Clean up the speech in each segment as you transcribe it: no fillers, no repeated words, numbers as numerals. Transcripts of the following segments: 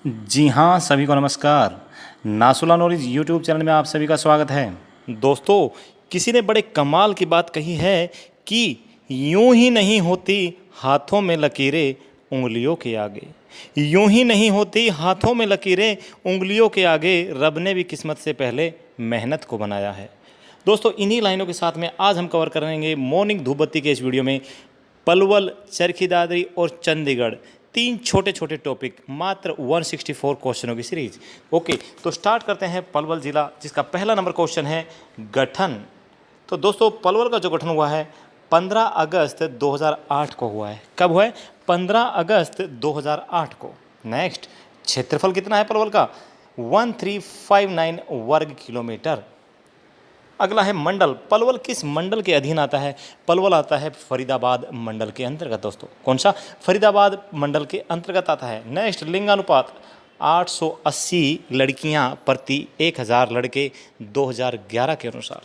जी हाँ, सभी को नमस्कार। नासुला नॉलेज यूट्यूब चैनल में आप सभी का स्वागत है। दोस्तों, किसी ने बड़े कमाल की बात कही है कि यूं ही नहीं होती हाथों में लकीरें उंगलियों के आगे। यूं ही नहीं होती हाथों में लकीरें उंगलियों के आगे, रब ने भी किस्मत से पहले मेहनत को बनाया है। दोस्तों, इन्हीं लाइनों के साथ में आज हम कवर करेंगे मॉर्निंग धूप बत्ती के इस वीडियो में पलवल, चरखी दादरी और चंडीगढ़, तीन छोटे छोटे टॉपिक, मात्र 164 क्वेश्चनों की सीरीज। ओके, तो स्टार्ट करते हैं पलवल जिला, जिसका पहला नंबर क्वेश्चन है गठन। तो दोस्तों, पलवल का जो गठन हुआ है 15 अगस्त 2008 को हुआ है। कब हुआ है? 15 अगस्त 2008 को। नेक्स्ट, क्षेत्रफल कितना है पलवल का? 1359 वर्ग किलोमीटर। अगला है मंडल। पलवल किस मंडल के अधीन आता है? पलवल आता है फरीदाबाद मंडल के अंतर्गत। दोस्तों, कौन सा? फरीदाबाद मंडल के अंतर्गत आता है। नेक्स्ट, लिंगानुपात 880 लड़कियां प्रति 1000 लड़के 2011 के अनुसार।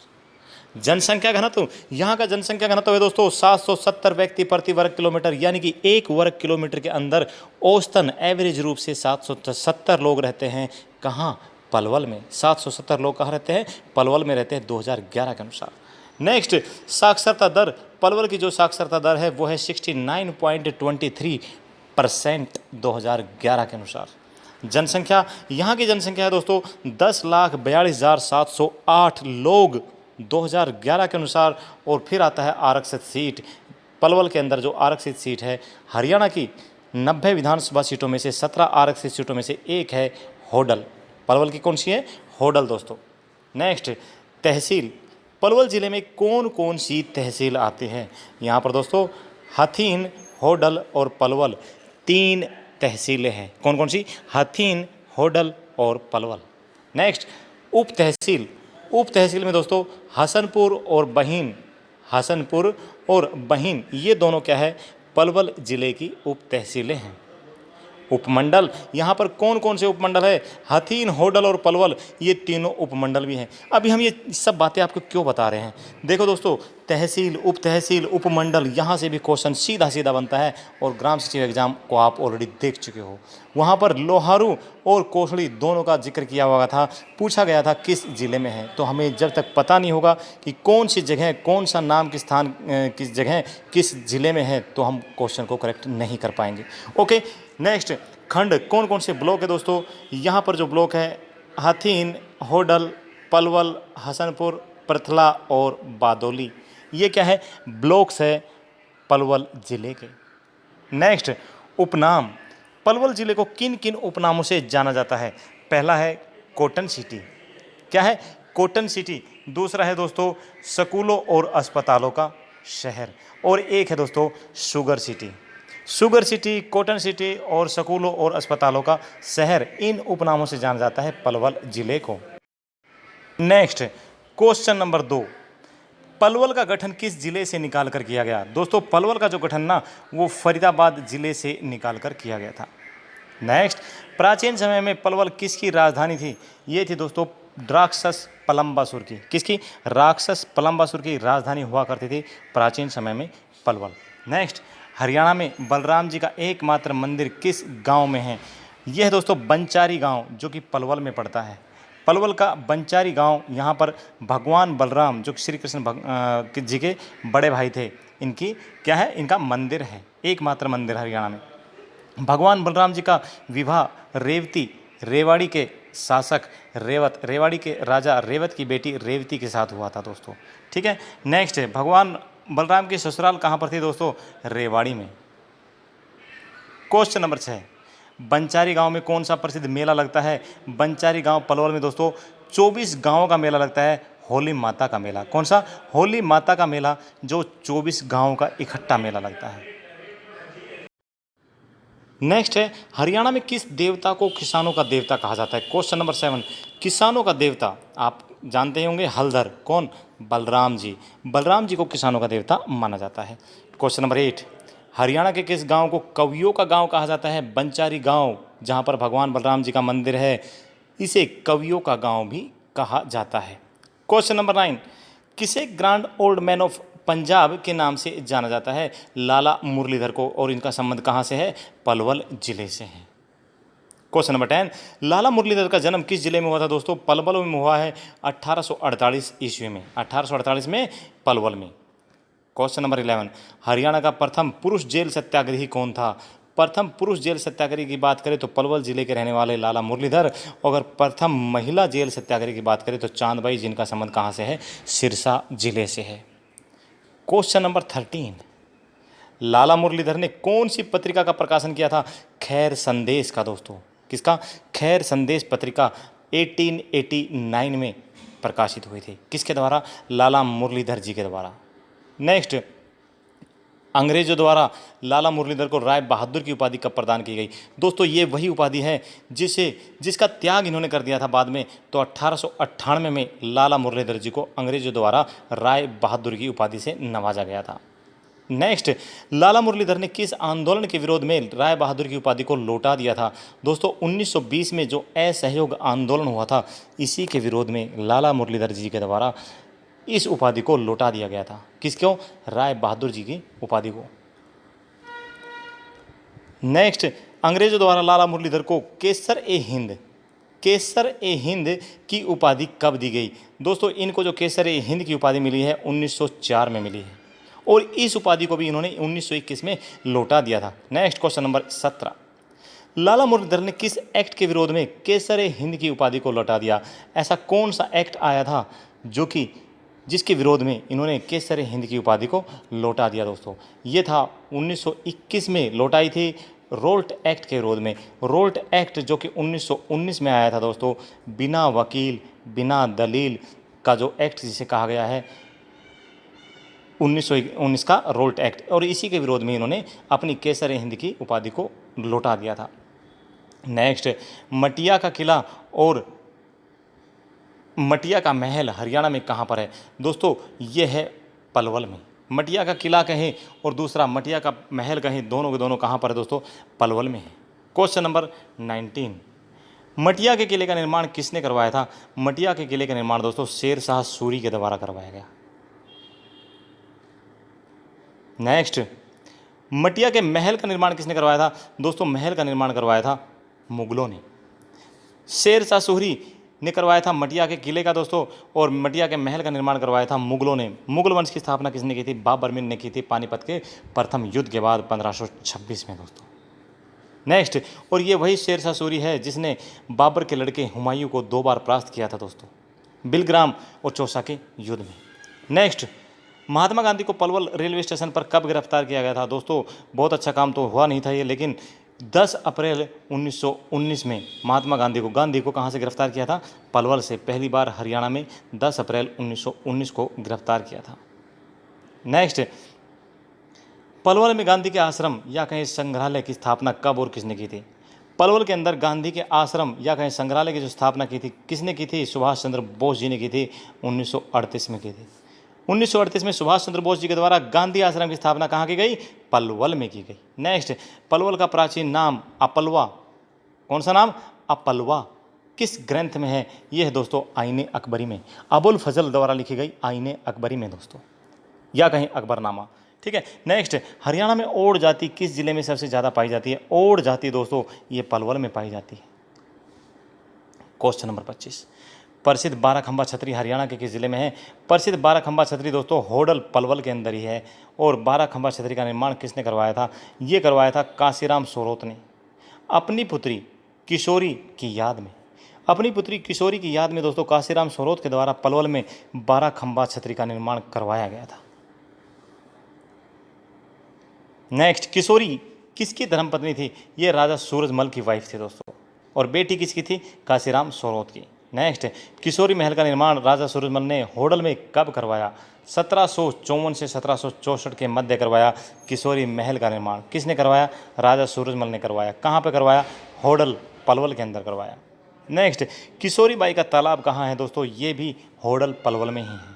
जनसंख्या घनत्व, यहाँ का जनसंख्या घनत्व है दोस्तों 770 व्यक्ति प्रति वर्ग किलोमीटर, यानी कि एक वर्ग किलोमीटर के अंदर औसतन एवरेज रूप से 770 लोग रहते हैं। कहाँ? पलवल में। 770 लोग कहाँ रहते हैं? पलवल में रहते हैं 2011 के अनुसार। नेक्स्ट, साक्षरता दर। पलवल की जो साक्षरता दर है वो है 69.23% 2011 के अनुसार। जनसंख्या, यहाँ की जनसंख्या है दोस्तों 10,42,708 लोग 2011 के अनुसार। और फिर आता है आरक्षित सीट। पलवल के अंदर जो आरक्षित सीट है, हरियाणा की 90 विधानसभा सीटों में से 17 आरक्षित सीटों में से एक है होडल। पलवल की कौन सी है? होडल दोस्तों। नेक्स्ट, तहसील। पलवल ज़िले में कौन कौन सी तहसील आती है? यहाँ पर दोस्तों हथीन, होडल और पलवल, तीन तहसीलें हैं। कौन कौन सी? हथीन, होडल और पलवल। नेक्स्ट, उप तहसील। उप तहसील में दोस्तों हसनपुर और बहीन, हसनपुर और बहीन, ये दोनों क्या है? पलवल ज़िले की उप तहसीलें हैं। उपमंडल, यहाँ पर कौन कौन से उपमंडल है? हथीन, होडल और पलवल, ये तीनों उपमंडल भी हैं। अभी हम ये सब बातें आपको क्यों बता रहे हैं? देखो दोस्तों, तहसील, उप तहसील, उपमंडल, यहाँ से भी क्वेश्चन सीधा सीधा बनता है। और ग्राम सचिव एग्जाम को आप ऑलरेडी देख चुके हो। वहाँ पर लोहारू और कोसड़ी दोनों का जिक्र किया हुआ था। पूछा गया था किस ज़िले में है। तो हमें जब तक पता नहीं होगा कि कौन सी जगह, कौन सा नाम की स्थान, किस जगह, किस ज़िले में है, तो हम क्वेश्चन को करेक्ट नहीं कर पाएंगे। ओके, नेक्स्ट, खंड। कौन कौन से ब्लॉक है दोस्तों? यहाँ पर जो ब्लॉक है हथीन, होडल, पलवल, हसनपुर, पृथला और बादोली, ये क्या है? ब्लॉक्स है पलवल ज़िले के। नेक्स्ट, उपनाम। पलवल ज़िले को किन किन उपनामों से जाना जाता है? पहला है कॉटन सिटी। क्या है? Cotton city. दूसरा है दोस्तों स्कूलों और अस्पतालों का शहर। और एक है दोस्तों sugar city. Sugar city, cotton city और स्कूलों और अस्पतालों का शहर, इन उपनामों से जाना जाता है पलवल ज़िले को। नेक्स्ट, क्वेश्चन नंबर 2, पलवल का गठन किस जिले से निकाल कर किया गया? दोस्तों, पलवल का जो गठन ना, वो फरीदाबाद जिले से निकाल कर किया गया था। नेक्स्ट, प्राचीन समय में पलवल किसकी राजधानी थी? ये थी दोस्तों राक्षस पलम्बासुर की। किसकी? राक्षस पलम्बासुर की राजधानी हुआ करती थी प्राचीन समय में पलवल। नेक्स्ट, हरियाणा में बलराम जी का एकमात्र मंदिर किस गांव में है? यह है दोस्तों बंचारी गांव, जो कि पलवल में पड़ता है। पलवल का बंचारी गांव, यहाँ पर भगवान बलराम, जो श्री कृष्ण जी के बड़े भाई थे, इनकी क्या है? इनका मंदिर है, एकमात्र मंदिर हरियाणा में। भगवान बलराम जी का विवाह रेवती, रेवाड़ी के शासक रेवत, रेवाड़ी के राजा रेवत की बेटी रेवती के साथ हुआ था दोस्तों। ठीक है। नेक्स्ट है, भगवान बलराम की ससुराल कहाँ पर थी दोस्तों? रेवाड़ी में। क्वेश्चन नंबर 6, बंचारी गांव में कौन सा प्रसिद्ध मेला लगता है? बंचारी गांव पलवल में दोस्तों 24 गांवों का मेला लगता है, होली माता का मेला। कौन सा? होली माता का मेला, जो 24 गांवों का इकट्ठा मेला लगता है। नेक्स्ट है, हरियाणा में किस देवता को किसानों का देवता कहा जाता है? क्वेश्चन नंबर 7, किसानों का देवता आप जानते होंगे, हलधर। कौन? बलराम जी। बलराम जी को किसानों का देवता माना जाता है। क्वेश्चन नंबर 8, हरियाणा के किस गांव को कवियों का गांव कहा जाता है? बंचारी गांव, जहां पर भगवान बलराम जी का मंदिर है, इसे कवियों का गांव भी कहा जाता है। क्वेश्चन नंबर 9, किसे grand old man of Punjab के नाम से जाना जाता है? लाला मुरलीधर को। और इनका संबंध कहाँ से है? पलवल जिले से है। क्वेश्चन नंबर 10, लाला मुरलीधर का जन्म किस जिले में हुआ था दोस्तों? पलवल में हुआ है 1848 ईस्वी में, 1848 में पलवल में। क्वेश्चन नंबर 11, हरियाणा का प्रथम पुरुष जेल सत्याग्रही कौन था? प्रथम पुरुष जेल सत्याग्रही की बात करें तो पलवल जिले के रहने वाले लाला मुरलीधर। अगर प्रथम महिला जेल सत्याग्रही की बात करें तो चांदबाई, जिनका संबंध कहाँ से है? सिरसा जिले से है। क्वेश्चन नंबर 13, लाला मुरलीधर ने कौन सी पत्रिका का प्रकाशन किया था? खैर संदेश का दोस्तों। किसका? खैर संदेश पत्रिका 1889 में प्रकाशित हुई थी। किसके द्वारा? लाला मुरलीधर जी के द्वारा। नेक्स्ट, अंग्रेजों द्वारा लाला मुरलीधर को राय बहादुर की उपाधि कब प्रदान की गई? दोस्तों ये वही उपाधि है जिसका त्याग इन्होंने कर दिया था बाद में। तो 1898 में लाला मुरलीधर जी को अंग्रेजों द्वारा राय बहादुर की उपाधि से नवाजा गया था। नेक्स्ट, लाला मुरलीधर ने किस आंदोलन के विरोध में राय बहादुर की उपाधि को लौटा दिया था? दोस्तों 1920 में जो असहयोग आंदोलन हुआ था, इसी के विरोध में लाला मुरलीधर जी के द्वारा इस उपाधि को लौटा दिया गया था। किसको? राय बहादुर जी की उपाधि को। नेक्स्ट, अंग्रेजों द्वारा लाला मुरलीधर को केसर ए हिंद की उपाधि कब दी गई? दोस्तों इनको जो केसर ए हिंद की उपाधि मिली है 1904 में मिली है, और इस उपाधि को भी इन्होंने 1921 में लौटा दिया था। नेक्स्ट, क्वेश्चन नंबर 17, लाला मुरलीधर ने किस एक्ट के विरोध में केसर ए हिंद की उपाधि को लौटा दिया? ऐसा कौन सा एक्ट आया था जिसके विरोध में इन्होंने केसर ए हिंद की उपाधि को लौटा दिया? दोस्तों ये था 1921 में लौटाई थी रोल्ट एक्ट के विरोध में। रोल्ट एक्ट जो कि 1919 में आया था दोस्तों, बिना वकील बिना दलील का जो एक्ट जिसे कहा गया है 1919 का रोल्ट एक्ट, और इसी के विरोध में इन्होंने अपनी केसर ए हिंद की उपाधि को लौटा दिया था। नेक्स्ट, मटिया का किला और मटिया का महल हरियाणा में कहाँ पर है? दोस्तों ये है पलवल में। मटिया का किला कहें और दूसरा मटिया का महल कहें, दोनों के दोनों कहाँ पर है दोस्तों? पलवल में है। क्वेश्चन नंबर 19, मटिया के किले का निर्माण किसने करवाया था? मटिया के किले का निर्माण दोस्तों शेर शाह सूरी के द्वारा करवाया गया। नेक्स्ट, मटिया के महल का निर्माण किसने करवाया था? दोस्तों महल का निर्माण करवाया था मुगलों ने। शेर शाह सूरी ने करवाया था मटिया के किले का दोस्तों, और मटिया के महल का निर्माण करवाया था मुगलों ने। मुगल वंश की स्थापना किसने की थी? बाबर ने की थी पानीपत के प्रथम युद्ध के बाद 1526 में दोस्तों। नेक्स्ट, और ये वही शेर शाह सूरी है जिसने बाबर के लड़के हुमायूं को 2 बार परास्त किया था दोस्तों, बिलग्राम और चौसा के युद्ध में। नेक्स्ट, महात्मा गांधी को पलवल रेलवे स्टेशन पर कब गिरफ्तार किया गया था? दोस्तों बहुत अच्छा काम तो हुआ नहीं था ये, लेकिन 10 अप्रैल 1919 में महात्मा गांधी को कहाँ से गिरफ्तार किया था? पलवल से। पहली बार हरियाणा में 10 अप्रैल 1919 को गिरफ्तार किया था। नेक्स्ट, पलवल में गांधी के आश्रम या कहीं संग्रहालय की स्थापना कब और किसने की थी? पलवल के अंदर गांधी के आश्रम या कहीं संग्रहालय की जो स्थापना की थी किसने की थी? सुभाष चंद्र बोस जी ने की थी, 1938 में की थी। 1938 में सुभाष चंद्र बोस जी के द्वारा गांधी आश्रम की स्थापना कहाँ की गई? पलवल में की गई। नेक्स्ट, पलवल का प्राचीन नाम अपलवा। कौन सा नाम? अपलवा। किस ग्रंथ में है? यह है दोस्तों आईने अकबरी में, अबुल फजल द्वारा लिखी गई आईने अकबरी में दोस्तों, या कहीं अकबरनामा। ठीक है। नेक्स्ट, हरियाणा में ओड जाति किस जिले में सबसे ज़्यादा पाई जाती है? ओड जाति दोस्तों ये पलवल में पाई जाती है। क्वेश्चन नंबर 25, प्रसिद्ध 12 खंबा छतरी हरियाणा के किस जिले में है? प्रसिद्ध 12 खंबा छतरी दोस्तों होडल पलवल के अंदर ही है। और 12 खंबा छतरी का निर्माण किसने करवाया था? ये करवाया था काशीराम सोरोत ने अपनी पुत्री किशोरी की याद में। अपनी पुत्री किशोरी की याद में दोस्तों काशीराम सोरोत के द्वारा पलवल में 12 खंबा छतरी का निर्माण करवाया गया था। नेक्स्ट, किशोरी किसकी धर्मपत्नी थी? ये राजा सूरजमल की वाइफ थी दोस्तों, और बेटी किसकी थी? काशीराम सोरोत की। नेक्स्ट, किशोरी महल का निर्माण राजा सूरजमल ने होडल में कब करवाया? 1754 से 1764 के मध्य करवाया किशोरी महल का निर्माण। किसने करवाया? राजा सूरजमल ने करवाया। कहाँ पे करवाया? होडल पलवल के अंदर करवाया। नेक्स्ट, किशोरी बाई का तालाब कहाँ है दोस्तों? ये भी होडल पलवल में ही है।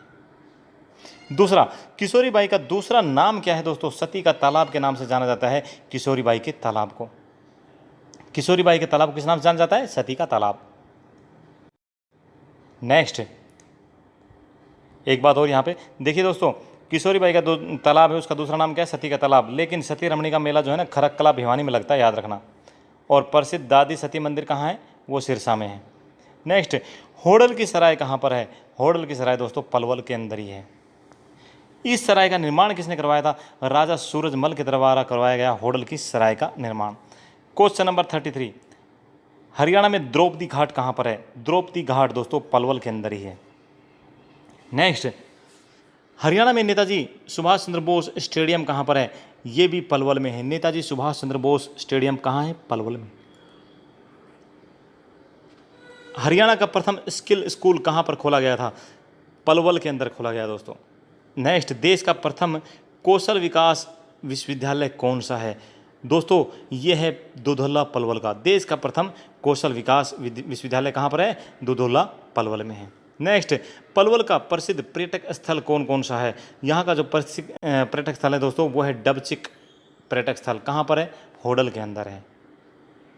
दूसरा, किशोरी बाई का दूसरा नाम क्या है दोस्तों? सती का तालाब के नाम से जाना जाता है किशोरी बाई के तालाब को। किशोरी बाई के तालाब को किस नाम से जाना जाता है? सती का तालाब। नेक्स्ट, एक बात और यहाँ पे देखिए दोस्तों, किशोरी बाई का तालाब है, उसका दूसरा नाम क्या है? सती का तालाब। लेकिन सती रमणी का मेला जो है ना खरककला भिवानी में लगता है, याद रखना। और प्रसिद्ध दादी सती मंदिर कहाँ है? वो सिरसा में है। नेक्स्ट, होडल की सराय कहाँ पर है? होडल की सराय दोस्तों पलवल के अंदर ही है। इस सराय का निर्माण किसने करवाया था? राजा सूरजमल के द्वारा करवाया गया होडल की सराय का निर्माण। क्वेश्चन नंबर 33, हरियाणा में द्रौपदी घाट कहाँ पर है? द्रौपदी घाट दोस्तों पलवल के अंदर ही है। नेक्स्ट, हरियाणा में नेताजी सुभाष चंद्र बोस स्टेडियम कहाँ पर है? ये भी पलवल में है। नेताजी सुभाष चंद्र बोस स्टेडियम कहाँ है? पलवल में। हरियाणा का प्रथम स्किल स्कूल कहाँ पर खोला गया था? पलवल के अंदर खोला गया दोस्तों। नेक्स्ट, देश का प्रथम कौशल विकास विश्वविद्यालय कौन सा है? दोस्तों ये है दुधौला पलवल का। देश का प्रथम कौशल विकास विश्वविद्यालय कहाँ पर है? दुधौला पलवल में है। नेक्स्ट, पलवल का प्रसिद्ध पर्यटक स्थल कौन कौन सा है? यहाँ का जो प्रसिद्ध पर्यटक स्थल है दोस्तों वो है डबचिक पर्यटक स्थल। कहाँ पर है? होडल के अंदर है।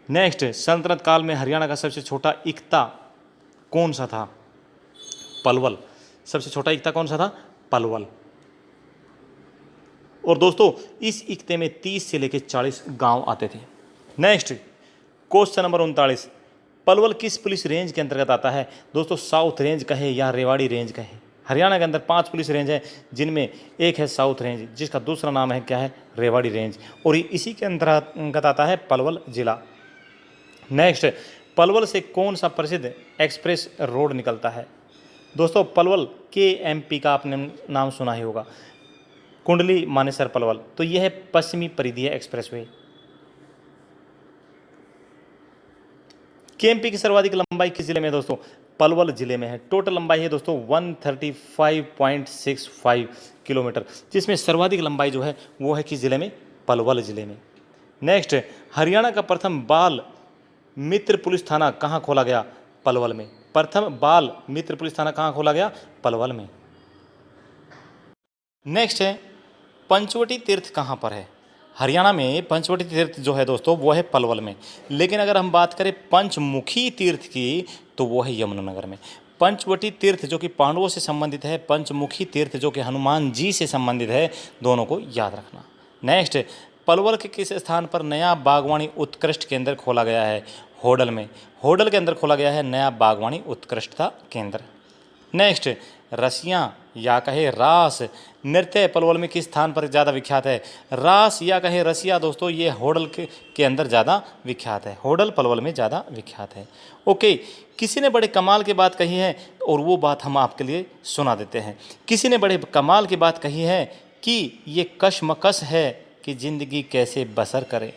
नेक्स्ट, सल्तनत काल में हरियाणा का सबसे छोटा इक्ता कौन सा था? पलवल। सबसे छोटा इक्ता कौन सा था? पलवल। और दोस्तों इस इक्ते में 30 से लेकर 40 गांव आते थे। नेक्स्ट, क्वेश्चन नंबर 39, पलवल किस पुलिस रेंज के अंतर्गत आता है? दोस्तों साउथ रेंज कहे या रेवाड़ी रेंज कहे। हरियाणा के अंदर 5 पुलिस रेंज है, जिनमें एक है साउथ रेंज, जिसका दूसरा नाम है क्या है? रेवाड़ी रेंज। और इसी के अंतर्गत आता है पलवल जिला। नेक्स्ट, पलवल से कौन सा प्रसिद्ध एक्सप्रेस रोड निकलता है? दोस्तों पलवल KMP का आपने नाम सुना ही होगा, कुंडली मानेसर पलवल। तो यह है पश्चिमी परिधीय एक्सप्रेसवे। KMP की सर्वाधिक लंबाई किस जिले में है दोस्तों? पलवल जिले में है। टोटल लंबाई है दोस्तों 135.65 किलोमीटर, जिसमें सर्वाधिक लंबाई जो है वो है किस जिले में? पलवल जिले में। नेक्स्ट, हरियाणा का प्रथम बाल मित्र पुलिस थाना कहाँ खोला गया? पलवल में। प्रथम बाल मित्र पुलिस थाना कहाँ खोला गया? पलवल में। नेक्स्ट है, पंचवटी तीर्थ कहाँ पर है? हरियाणा में पंचवटी तीर्थ जो है दोस्तों वो है पलवल में। लेकिन अगर हम बात करें पंचमुखी तीर्थ की तो वो है यमुनानगर में। पंचवटी तीर्थ जो कि पांडवों से संबंधित है, पंचमुखी तीर्थ जो कि हनुमान जी से संबंधित है, दोनों को याद रखना। नेक्स्ट, पलवल के किस स्थान पर नया बागवानी उत्कृष्ट केंद्र खोला गया है? होडल में। होडल के अंदर खोला गया है नया बागवानी उत्कृष्टता केंद्र। नेक्स्ट, रसियां या कहे रास नृत्य पलवल में किस स्थान पर ज़्यादा विख्यात है? रास या कहे रसिया दोस्तों ये होडल के अंदर ज़्यादा विख्यात है। होडल पलवल में ज़्यादा विख्यात है। ओके, किसी ने बड़े कमाल की बात कही है और वो बात हम आपके लिए सुना देते हैं। किसी ने बड़े कमाल की बात कही है कि ये कशमकश है कि ज़िंदगी कैसे बसर करे।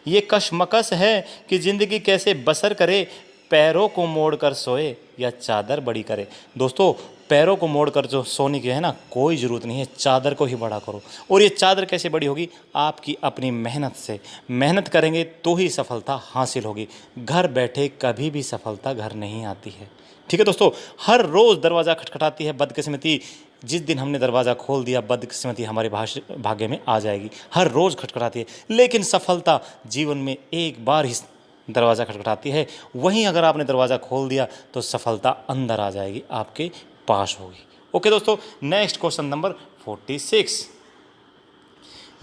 ये कशमकश है कि ज़िंदगी कैसे बसर करे, पैरों को मोड़कर सोए या चादर बड़ी करे। दोस्तों पैरों को मोड़कर जो सोने की है ना, कोई ज़रूरत नहीं है, चादर को ही बड़ा करो। और ये चादर कैसे बड़ी होगी? आपकी अपनी मेहनत से। मेहनत करेंगे तो ही सफलता हासिल होगी। घर बैठे कभी भी सफलता घर नहीं आती है। ठीक है दोस्तों, हर रोज़ दरवाज़ा खटखटाती है बदकिस्मती। जिस दिन हमने दरवाज़ा खोल दिया बदकिस्मती हमारे भाग्य में आ जाएगी। हर रोज़ खटखटाती है, लेकिन सफलता जीवन में एक बार ही दरवाज़ा खटखटाती है। वहीं अगर आपने दरवाज़ा खोल दिया तो सफलता अंदर आ जाएगी, आपके पास होगी। ओके दोस्तों, नेक्स्ट क्वेश्चन नंबर 46,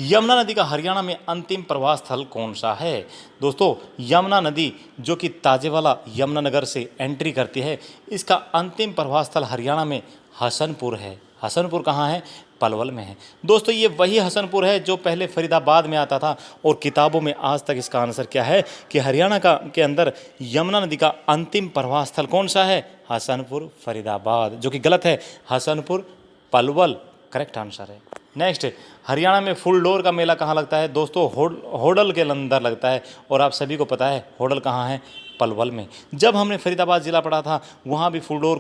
यमुना नदी का हरियाणा में अंतिम प्रवाह स्थल कौन सा है? दोस्तों यमुना नदी जो कि ताजेवाला यमुनानगर से एंट्री करती है, इसका अंतिम प्रवाह स्थल हरियाणा में हसनपुर है। हसनपुर कहाँ है? पलवल में है। दोस्तों ये वही हसनपुर है जो पहले फरीदाबाद में आता था, और किताबों में आज तक इसका आंसर क्या है कि हरियाणा के अंदर यमुना नदी का अंतिम प्रवाह स्थल कौन सा है? हसनपुर फरीदाबाद, जो कि गलत है। हसनपुर पलवल करेक्ट आंसर है। नेक्स्ट, हरियाणा में फुलडोर का मेला कहाँ लगता है? दोस्तों होडल के अंदर लगता है, और आप सभी को पता है होडल कहाँ है? पलवल में। जब हमने फरीदाबाद ज़िला पढ़ा था वहाँ भी फुलडोर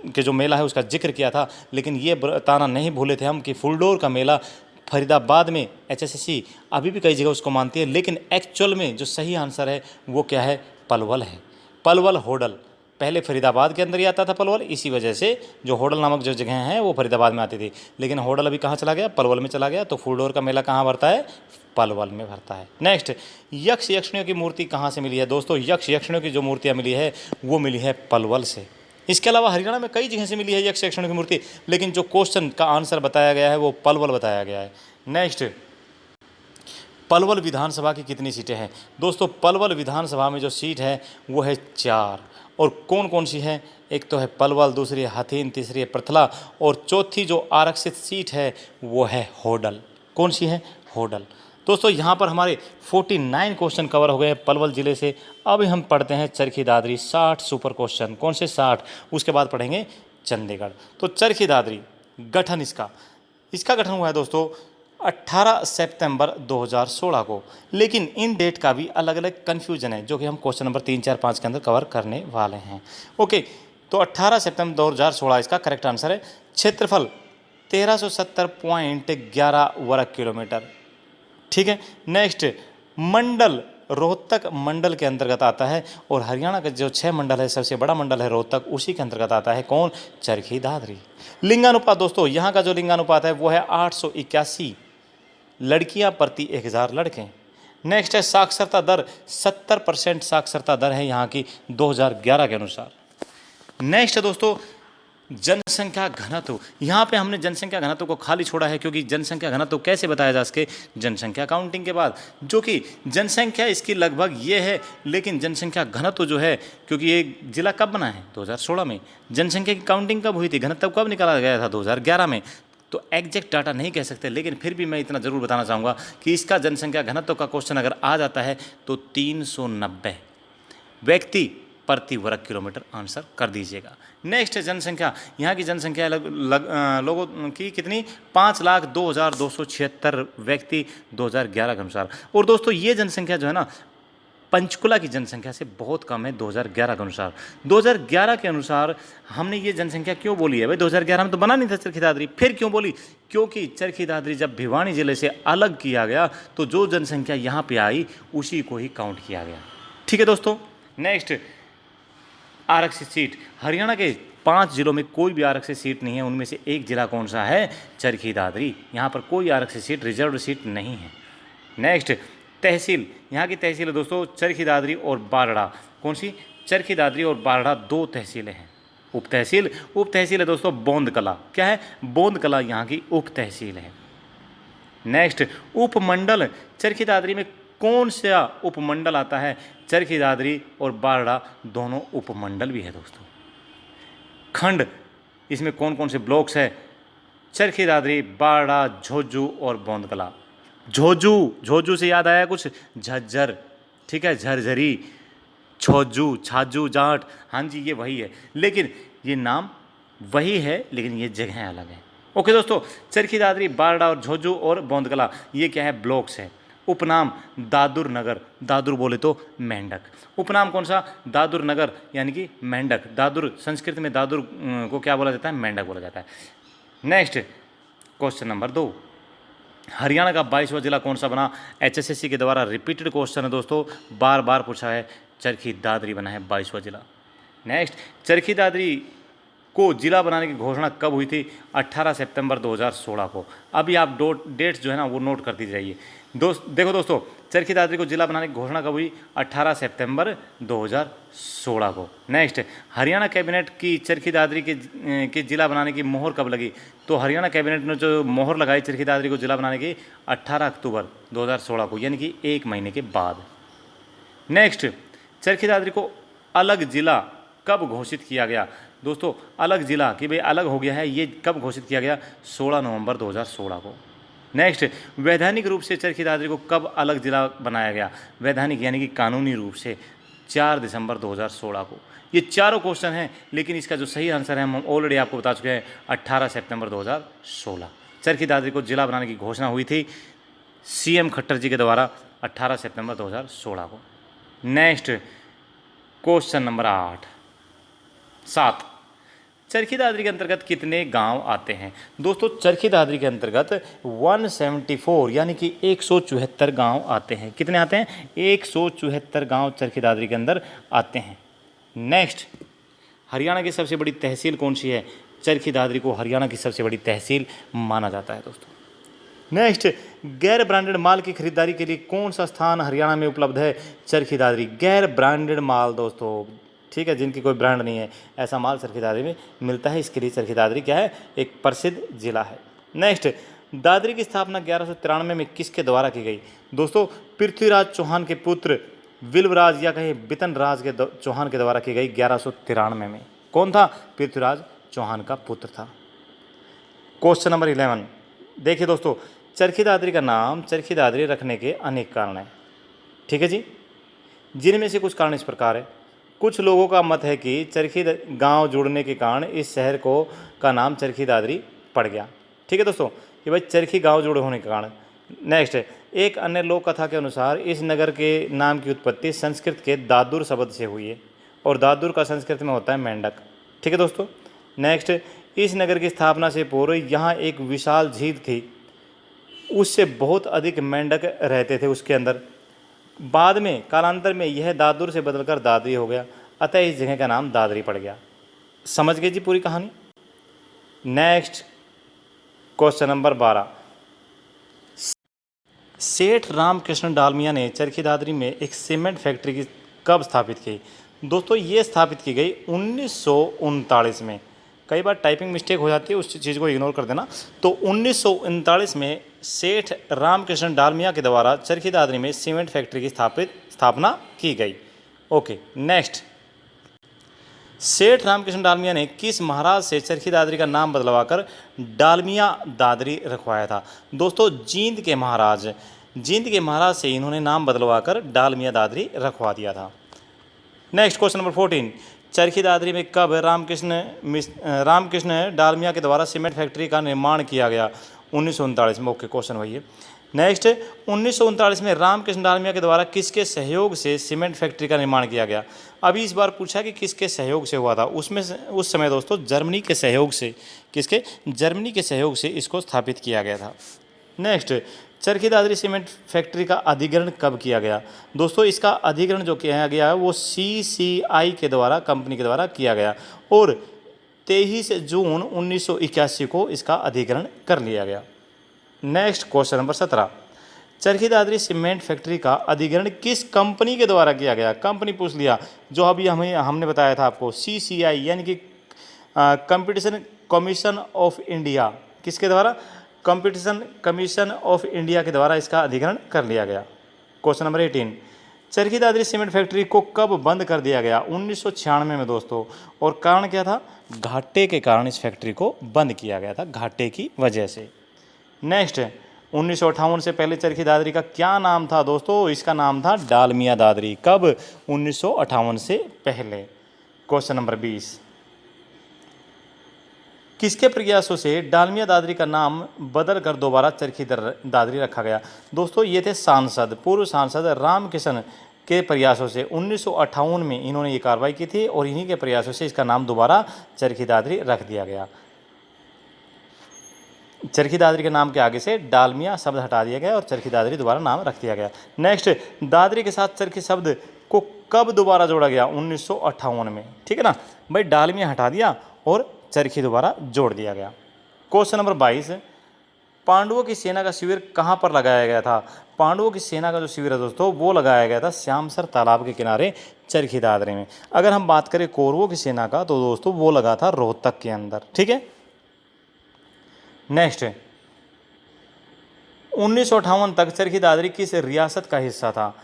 के जो मेला है उसका जिक्र किया था, लेकिन ये बताना नहीं भूले थे हम कि फुलडोर का मेला फरीदाबाद में HSSC अभी भी कई जगह उसको मानती है, लेकिन एक्चुअल में जो सही आंसर है वो क्या है? पलवल है। पलवल होडल पहले फरीदाबाद के अंदर ही आता था पलवल, इसी वजह से जो होडल नामक जो जगह हैं वो फरीदाबाद में आती थी, लेकिन होडल अभी कहाँ चला गया? पलवल में चला गया। तो फुलडोर का मेला कहाँ भरता है? पलवल में भरता है। नेक्स्ट, यक्ष यक्षिणियों की मूर्ति कहाँ से मिली है? दोस्तों यक्ष यक्षिणियों की जो मूर्तियाँ मिली है वो मिली है पलवल से। इसके अलावा हरियाणा में कई जगह से मिली है यक्ष यक्षिणियों की मूर्ति, लेकिन जो क्वेश्चन का आंसर बताया गया है वो पलवल बताया गया है। नेक्स्ट, पलवल विधानसभा की कितनी सीटें हैं? दोस्तों पलवल विधानसभा में जो सीट है वो है 4। और कौन कौन सी है? एक तो है पलवल, दूसरी है हथीन, तीसरी है पृथला और चौथी जो आरक्षित सीट है वो है होडल। कौन सी है? होडल। दोस्तों यहाँ पर हमारे 49 क्वेश्चन कवर हो गए हैं पलवल ज़िले से। अब हम पढ़ते हैं चरखी दादरी 60 सुपर क्वेश्चन। कौन से 60? उसके बाद पढ़ेंगे चंडीगढ़। तो चरखी दादरी गठन इसका गठन हुआ है दोस्तों 18 सितंबर 2016 को। लेकिन इन डेट का भी अलग अलग कन्फ्यूजन है जो कि हम क्वेश्चन नंबर 3, 4, 5 के अंदर कवर करने वाले हैं। ओके, तो 18 सितंबर 2016 इसका करेक्ट आंसर है। क्षेत्रफल 1370.11 वर्ग किलोमीटर। ठीक है। नेक्स्ट, मंडल रोहतक मंडल के अंतर्गत आता है और हरियाणा का जो 6 मंडल है, सबसे बड़ा मंडल है रोहतक, उसी के अंतर्गत आता है कौन? चरखी दादरी। लिंगानुपात दोस्तों यहाँ का जो लिंगानुपात है वो है 881 लड़कियां प्रति 1000 लड़के। नेक्स्ट है साक्षरता दर 70% साक्षरता दर है यहाँ की 2011 के अनुसार। नेक्स्ट है दोस्तों जनसंख्या घनत्व। यहाँ पे हमने जनसंख्या घनत्व को खाली छोड़ा है क्योंकि जनसंख्या घनत्व कैसे बताया जा सके? जनसंख्या काउंटिंग के बाद, जो कि जनसंख्या इसकी लगभग ये है, लेकिन जनसंख्या घनत्व जो है, क्योंकि ये जिला कब बना है? 2016 में। जनसंख्या की काउंटिंग कब हुई थी? घनत्व कब निकाला गया था? 2011 में। तो एग्जैक्ट डाटा नहीं कह सकते, लेकिन फिर भी मैं इतना ज़रूर बताना चाहूँगा कि इसका जनसंख्या घनत्व का क्वेश्चन अगर आ जाता है तो 390 व्यक्ति प्रति वर्ग किलोमीटर आंसर कर दीजिएगा। नेक्स्ट है जनसंख्या। यहाँ की जनसंख्या लोगों की कितनी? 5,02,276 व्यक्ति 2011 के अनुसार। और दोस्तों ये जनसंख्या जो है ना, पंचकुला की जनसंख्या से बहुत कम है 2011 के अनुसार। 2011 के अनुसार हमने ये जनसंख्या क्यों बोली है भाई? 2011 में तो बना नहीं था चरखी दादरी। फिर क्यों बोली? क्योंकि चरखी दादरी जब भिवानी जिले से अलग किया गया तो जो जनसंख्या यहाँ पे आई उसी को ही काउंट किया गया। ठीक है दोस्तों। नेक्स्ट, आरक्षित सीट। हरियाणा के 5 जिलों में कोई भी आरक्षित सीट नहीं है, उनमें से एक जिला कौन सा है? चरखी दादरी। यहाँ पर कोई आरक्षित सीट, रिजर्व सीट नहीं है। नेक्स्ट, तहसील। यहाँ की तहसील है दोस्तों चरखी दादरी और बारड़ा। कौन सी? चरखी दादरी और बारड़ा 2 तहसीलें हैं। उप तहसील है दोस्तों बोंद कला। क्या है? बोंद कला यहाँ की उप तहसील है। नेक्स्ट, उपमंडल। चरखी दादरी में कौन सा उपमंडल आता है? चरखी दादरी और बारड़ा दोनों उपमंडल भी है दोस्तों। खंड, इसमें कौन कौन से ब्लॉक्स है? चरखी दादरी, बारड़ा, झोजू और बोंदकला। झोजू से याद आया कुछ? झज्जर, ठीक है, झरझरी, छोजू, छाजू, जाट। हाँ जी, ये वही है, लेकिन ये नाम वही है लेकिन ये जगह अलग है। ओके दोस्तों, चरखी दादरी, बारड़ा और झोजू और बोंदकला ये क्या है? ब्लॉक्स है। उपनाम दादुर नगर, दादुर बोले तो मेंढक। उपनाम कौन सा? दादुर नगर यानी कि मेंढक। दादुर संस्कृत में दादुर को क्या बोला जाता है? मेंढक बोला जाता है। Next, question number 2। हरियाणा का 22वां जिला कौन सा बना? HSSC के द्वारा रिपीटेड क्वेश्चन है दोस्तों, बार बार पूछा है। चरखी दादरी बना है 22वां जिला। नेक्स्ट, चरखी दादरी को जिला बनाने की घोषणा कब हुई थी? 18 सितंबर 2016 को। अभी आप डेट्स जो है ना वो नोट करती जाइए। देखो दोस्तों, चरखी दादरी को जिला बनाने की घोषणा कब हुई? 18 सितंबर 2016 को। नेक्स्ट, हरियाणा कैबिनेट की चरखी दादरी के जिला बनाने की मोहर कब लगी? तो हरियाणा कैबिनेट ने जो मोहर लगाई चरखी दादरी को जिला बनाने की 18 अक्टूबर 2016 को, यानी कि 1 महीने के बाद। नेक्स्ट, चरखी दादरी को अलग जिला कब घोषित किया गया? दोस्तों अलग जिला कि भाई अलग हो गया है, ये कब घोषित किया गया? 16 नवंबर 2016 को। नेक्स्ट, वैधानिक रूप से चरखी दादरी को कब अलग जिला बनाया गया? वैधानिक यानी कि कानूनी रूप से 4 दिसंबर 2016 को। ये चारों क्वेश्चन हैं, लेकिन इसका जो सही आंसर है हम ऑलरेडी आपको बता चुके हैं, 18 सितंबर 2016। चरखी दादरी को जिला बनाने की घोषणा हुई थी CM खट्टर जी के द्वारा 18 सितंबर 2016 को। Next, question number 7। Charkhi Dadri के अंतर्गत कितने गांव आते हैं? दोस्तों चरखी दादरी के अंतर्गत 174 यानी कि 174 गांव आते हैं। कितने आते हैं? 174 गांव चरखी दादरी के अंदर आते हैं। नेक्स्ट, हरियाणा की सबसे बड़ी तहसील कौन सी है? चरखी दादरी को हरियाणा की सबसे बड़ी तहसील माना जाता है दोस्तों। नेक्स्ट, गैर ब्रांडेड माल की खरीदारी के लिए कौन सा स्थान हरियाणा में उपलब्ध है? चरखी दादरी। गैर ब्रांडेड माल दोस्तों, ठीक है, जिनकी कोई ब्रांड नहीं है, ऐसा माल चरखी दादरी में मिलता है। इसके लिए चरखी दादरी क्या है? एक प्रसिद्ध जिला है। नेक्स्ट, दादरी की स्थापना 1193 में किसके द्वारा की गई? दोस्तों पृथ्वीराज चौहान के पुत्र विल्वराज या कहीं बितनराज के चौहान के द्वारा की गई 1193 में। कौन था? पृथ्वीराज चौहान का पुत्र था। क्वेश्चन नंबर 11 देखिए दोस्तों, चरखी दादरी का नाम चरखी दादरी रखने के अनेक कारण हैं, ठीक है जी, जिनमें से कुछ कारण इस प्रकार है। कुछ लोगों का मत है कि चरखी गांव जुड़ने के कारण इस शहर को का नाम चरखी दादरी पड़ गया, ठीक है दोस्तों, कि भाई चरखी गांव जुड़े होने के कारण। नेक्स्ट, एक अन्य लोक कथा के अनुसार इस नगर के नाम की उत्पत्ति संस्कृत के दादुर शब्द से हुई है, और दादुर का संस्कृत में होता है मेंढक, ठीक है दोस्तों। नेक्स्ट, इस नगर की स्थापना से पूर्व यहाँ एक विशाल झील थी, उससे बहुत अधिक मेंढक रहते थे उसके अंदर। बाद में कालांतर में यह दादुर से बदलकर दादरी हो गया, अतः इस जगह का नाम दादरी पड़ गया। समझ गए जी पूरी कहानी। नेक्स्ट क्वेश्चन नंबर 12, सेठ रामकृष्ण डालमिया ने चरखी दादरी में एक सीमेंट फैक्ट्री की कब स्थापित की? दोस्तों ये स्थापित की गई 1939 में। कई बार टाइपिंग मिस्टेक हो जाती है, उस चीज़ को इग्नोर कर देना। तो 1939 में सेठ रामकृष्ण डालमिया के द्वारा चरखी दादरी में सीमेंट फैक्ट्री की स्थापना की गई। ओके नेक्स्ट, सेठ रामकृष्ण डालमिया ने किस महाराज से चरखी दादरी का नाम बदलवाकर डालमिया दादरी रखवाया था? दोस्तों जींद के महाराज से इन्होंने नाम बदलवाकर डालमिया दादरी रखवा दिया था। Next question number 14, Charkhi Dadri में कब रामकृष्ण डालमिया के द्वारा सीमेंट फैक्ट्री का निर्माण किया गया? 1939 में। ओके क्वेश्चन वही है। नेक्स्ट, 1939 में रामकृष्ण डालमिया के द्वारा किसके सहयोग से सीमेंट फैक्ट्री का निर्माण किया गया? अभी इस बार पूछा कि किसके सहयोग से हुआ था, उसमें उस समय दोस्तों जर्मनी के सहयोग से, किसके? जर्मनी के सहयोग से इसको स्थापित किया गया था। Next, Charkhi Dadri cement factory का अधिग्रहण कब किया गया? दोस्तों इसका अधिग्रहण जो किया गया है वो CCI के द्वारा, कंपनी के द्वारा किया गया, और 23 जून 1981 को इसका अधिग्रहण कर लिया गया। Next question number 17, Charkhi Dadri cement factory का अधिग्रहण किस कंपनी के द्वारा किया गया? कंपनी पूछ लिया, जो अभी हमने बताया था आपको, CCI यानी कि कंपटीशन कमीशन ऑफ इंडिया, किसके द्वारा? कंपटीशन कमीशन ऑफ इंडिया के द्वारा इसका अधिग्रहण कर लिया गया। Question number 18, Charkhi Dadri cement factory को कब बंद कर दिया गया? 1996 में दोस्तों, और कारण क्या था? घाटे के कारण इस फैक्ट्री को बंद किया गया था, घाटे की वजह से। नेक्स्ट, 1958 से पहले चरखी दादरी का क्या नाम था दोस्तों? इसका नाम था डालमिया दादरी। कब? 1958 से पहले। क्वेश्चन नंबर 20, किसके प्रयासों से डालमिया दादरी का नाम बदल कर दोबारा चरखी दादरी रखा गया? दोस्तों ये थे पूर्व सांसद रामकिशन के प्रयासों से 1958 में इन्होंने ये कार्रवाई की थी, और इन्हीं के प्रयासों से इसका नाम दोबारा चरखी दादरी रख दिया गया। चरखी दादरी के नाम के आगे से डालमिया शब्द हटा दिया गया और चरखी दादरी दोबारा नाम रख दिया गया। नेक्स्ट, दादरी के साथ चरखी शब्द को कब दोबारा जोड़ा गया? 1958 में, ठीक है ना भाई। डालमिया हटा दिया और चरखी दोबारा जोड़ दिया गया। क्वेश्चन नंबर 22, पांडवों की सेना का शिविर कहाँ पर लगाया गया था? पांडवों की सेना का जो शिविर है दोस्तों वो लगाया गया था श्यामसर तालाब के किनारे चरखी दादरी में। अगर हम बात करें कौरवों की सेना का तो दोस्तों वो लगा था रोहतक के अंदर, ठीक है। नेक्स्ट, 1958 तक चरखी दादरी किस रियासत का हिस्सा था?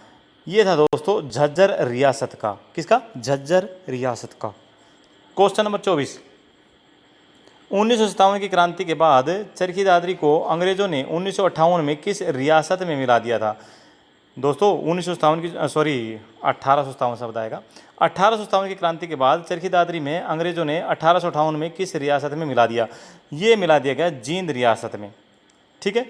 ये था दोस्तों झज्जर रियासत का। किसका? झज्जर रियासत का। क्वेश्चन नंबर 24, 1957 की क्रांति के बाद चरखी दादरी को अंग्रेजों ने 1958 में किस रियासत में मिला दिया था? दोस्तों 1857 शब्द आएगा। 1857 की क्रांति के बाद चरखी दादरी में अंग्रेजों ने 1858 में किस रियासत में मिला दिया? ये मिला दिया गया जींद रियासत में, ठीक है।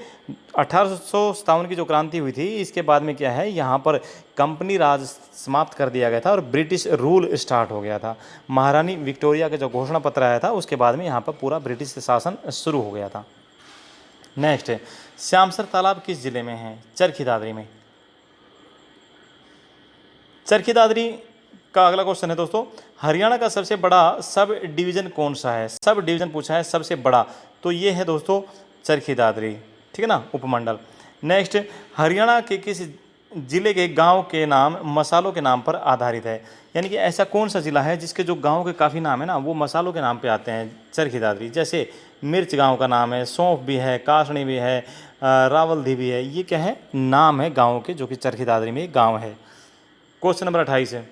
1857 की जो क्रांति हुई थी इसके बाद में क्या है, यहाँ पर कंपनी राज समाप्त कर दिया गया था और ब्रिटिश रूल स्टार्ट हो गया था। महारानी विक्टोरिया का जो घोषणा पत्र आया था उसके बाद में यहाँ पर पूरा ब्रिटिश शासन शुरू हो गया था। नेक्स्ट, श्यामसर तालाब किस जिले में है? चरखी दादरी में। चरखी दादरी का अगला क्वेश्चन है दोस्तों, हरियाणा का सबसे बड़ा सब डिवीज़न कौन सा है? सब डिवीज़न पूछा है सबसे बड़ा, तो ये है दोस्तों चरखी दादरी, ठीक है ना, उपमंडल। नेक्स्ट, हरियाणा के किस जिले के गांव के नाम मसालों के नाम पर आधारित है। यानी कि ऐसा कौन सा जिला है जिसके जो गांव के काफ़ी नाम है ना वो मसालों के नाम पे आते हैं चरखी दादरी। जैसे मिर्च गांव का नाम है, सौंफ भी है, कासनी भी है, रावलधी भी है। ये क्या है, नाम है गाँव के जो कि चरखी दादरी में एक गाँव है। क्वेश्चन नंबर 28 है,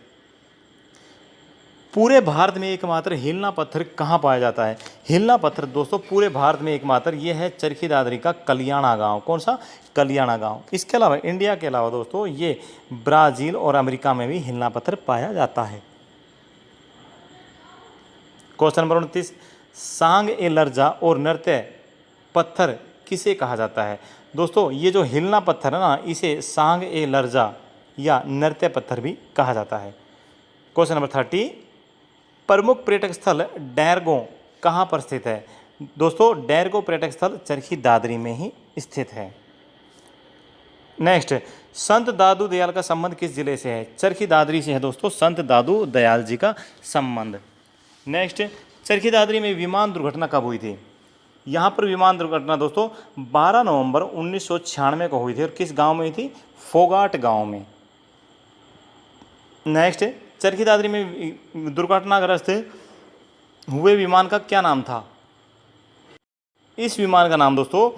पूरे भारत में एकमात्र हिलना पत्थर कहाँ पाया जाता है। हिलना पत्थर दोस्तों पूरे भारत में एकमात्र ये है चरखी दादरी का कलियाणा गांव। कौन सा, कलियाणा गांव। इसके अलावा इंडिया के अलावा दोस्तों ये ब्राज़ील और अमेरिका में भी हिलना पत्थर पाया जाता है। क्वेश्चन नंबर 29, सांग ए लर्जा और नृत्य पत्थर किसे कहा जाता है। दोस्तों ये जो हिलना पत्थर है ना इसे सांग ए लर्जा या नृत्य पत्थर भी कहा जाता है। क्वेश्चन नंबर 30, प्रमुख पर्यटक स्थल डैरगो कहाँ पर स्थित है। दोस्तों डैरगो पर्यटक स्थल चरखी दादरी में ही स्थित है। नेक्स्ट, संत दादू दयाल का संबंध किस जिले से है। चरखी दादरी से है दोस्तों संत दादू दयाल जी का संबंध। नेक्स्ट, चरखी दादरी में विमान दुर्घटना कब हुई थी। यहाँ पर विमान दुर्घटना दोस्तों 12 नवंबर 1996 को हुई थी और किस गांव में हुई थी, फोगाट गांव में। नेक्स्ट, चरखी दादरी में दुर्घटनाग्रस्त हुए विमान का क्या नाम था। इस विमान का नाम दोस्तों